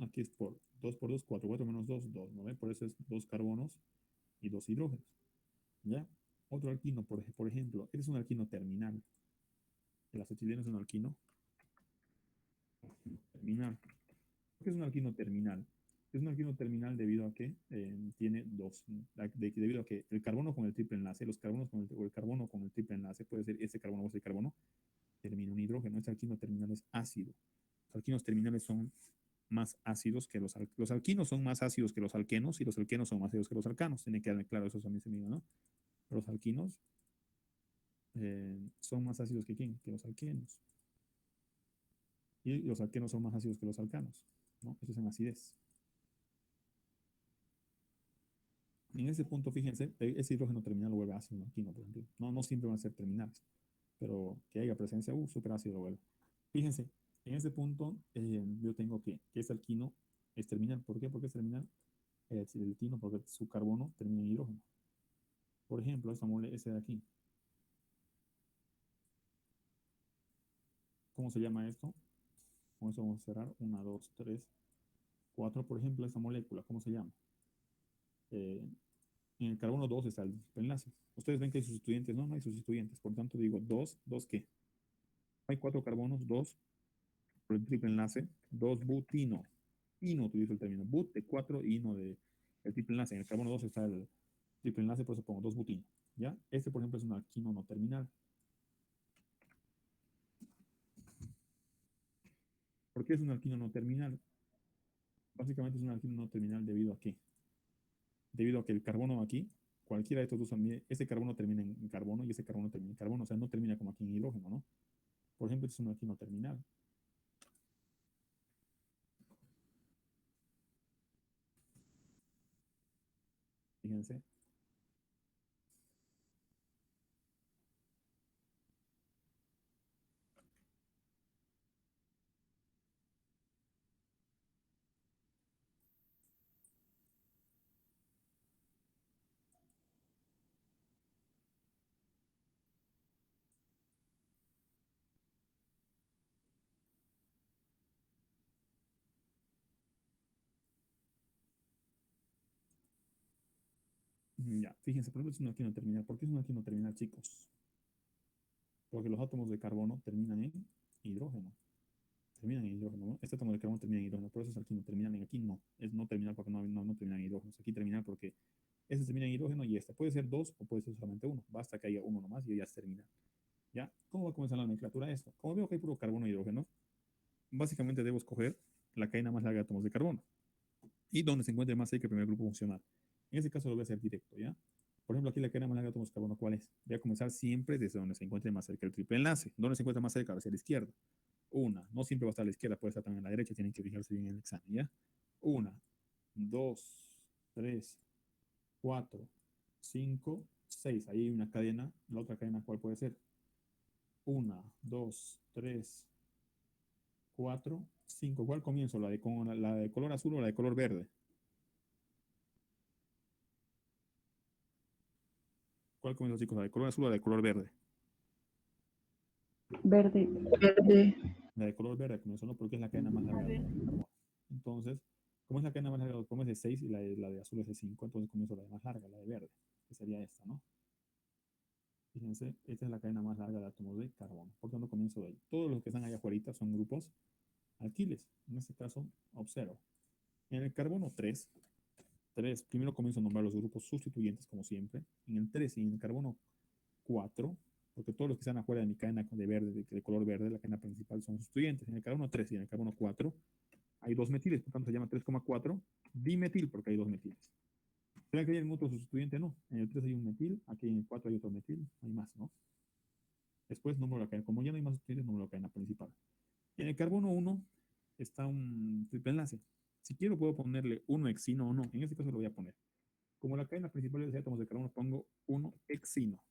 Aquí es por 2 por 2, 4, 4 menos 2, 2, ¿no ve? Por eso es 2 carbonos y 2 hidrógenos, ¿ya? Otro alquino, por ejemplo, este es un alquino terminal. El acetileno es un alquino terminal. ¿Qué es un alquino terminal? Es un alquino terminal debido a que tiene dos, debido a que el carbono con el triple enlace, los carbonos con el carbono con el triple enlace, puede ser este carbono o este carbono, termina un hidrógeno. Este alquino terminal es ácido. Los alquinos terminales son más ácidos que los alquinos son más ácidos que los alquenos y los alquenos son más ácidos que los alcanos. Tiene que quedarme claro, eso también se mira, ¿no? Los alquinos son más ácidos que ¿quién? Que los alquenos. Y los alquenos son más ácidos que los alcanos, ¿no? Eso es en acidez. En ese punto, fíjense, ese hidrógeno terminal lo vuelve ácido un alquino, por ejemplo. No siempre van a ser terminales, pero que haya presencia, superácido lo vuelve. Fíjense, en ese punto yo tengo que este alquino es terminal. ¿Por qué? Porque es terminal el etino, porque su carbono termina en hidrógeno. Por ejemplo, esta mole, ese de aquí. ¿Cómo se llama esto? Con eso vamos a cerrar. 1, 2, 3, 4. Por ejemplo, esta molécula, ¿cómo se llama? En el carbono 2 está el enlace. Ustedes ven que hay sustituyentes, no hay sustituyentes. Por tanto, digo 2, ¿2 qué? Hay 4 carbonos, 2 por el triple enlace, 2 butino. Ino utilizo el término. But de 4, ino de el triple enlace. En el carbono 2 está el triple enlace, por eso pongo 2 butino. ¿Ya? Este, por ejemplo, es un alquino no terminal. ¿Por qué es un alquino no terminal? Básicamente es un alquino no terminal debido a qué? Debido a que el carbono aquí, cualquiera de estos dos, este carbono termina en carbono y este carbono termina en carbono, o sea, no termina como aquí en hidrógeno, ¿no? Por ejemplo, este es un alquino terminal. Fíjense. Ya, fíjense, por ejemplo, es un alquino terminal. ¿Por qué es un alquino terminal, chicos? Porque los átomos de carbono terminan en hidrógeno. Terminan en hidrógeno, ¿no? Este átomo de carbono termina en hidrógeno, por eso es alquino terminal. En aquí no, es no terminal porque no termina en hidrógeno. Aquí terminal porque este termina en hidrógeno y este. Puede ser dos o puede ser solamente uno. Basta que haya uno nomás y ya se termina. ¿Ya? ¿Cómo va a comenzar la nomenclatura de esto? Como veo que hay puro carbono e hidrógeno, básicamente debo escoger la cadena más larga de átomos de carbono y donde se encuentre más cerca el primer grupo funcional. En este caso lo voy a hacer directo, ¿ya? Por ejemplo, aquí la cadena más larga de átomos de carbono, ¿cuál es? Voy a comenzar siempre desde donde se encuentre más cerca el triple enlace. ¿Dónde se encuentra más cerca? Hacia la izquierda. Una, no siempre va a estar a la izquierda, puede estar también a la derecha, tienen que fijarse bien en el examen, ¿ya? Una, dos, tres, cuatro, cinco, seis. Ahí hay una cadena. La otra cadena, ¿cuál puede ser? Una, dos, tres, cuatro, cinco. ¿Cuál comienzo? ¿La de color azul o la de color verde? ¿Cuál comienzo, chicos? ¿La de color azul o la de color verde? Verde. Verde. La de color verde comenzó, ¿no? Porque es la cadena más larga de carbono. Entonces, como es la cadena más larga, como es de 6 y la de azul es de 5, entonces comienzo la de más larga, la de verde, que sería esta, ¿no? Fíjense, esta es la cadena más larga de átomos de carbono. Por tanto, comienzo de ahí. Todos los que están allá afuera son grupos alquiles. En este caso, observo. En el carbono 3, primero comienzo a nombrar los grupos sustituyentes, como siempre. En el 3 y en el carbono 4, porque todos los que están afuera de mi cadena de verde, de color verde, la cadena principal son sustituyentes. En el carbono 3 y en el carbono 4 hay dos metiles, por tanto se llama 3,4 dimetil, porque hay dos metiles. ¿Será que hay algún otro sustituyente? No. En el 3 hay un metil, aquí en el 4 hay otro metil, no hay más, ¿no? Después nombro la cadena. Como ya no hay más sustituyentes, nombro la cadena principal. En el carbono 1 está un triple enlace. Si quiero puedo ponerle 1 hexino o no. En este caso lo voy a poner. Como la cadena principal es de átomos de carbono, pongo 1 hexino.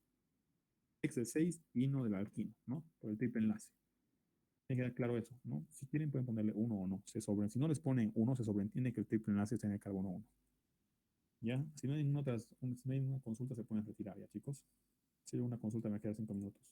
Hex de 6 y 1 del alquino, ¿no? Por el triple enlace. Tiene que quedar claro eso, ¿no? Si quieren pueden ponerle 1 o no. Si no les ponen 1, se sobreentiende que el triple enlace está en el carbono 1. ¿Ya? Si no hay ninguna consulta, se pueden retirar, ¿ya, chicos? Si hay una consulta, me queda 5 minutos.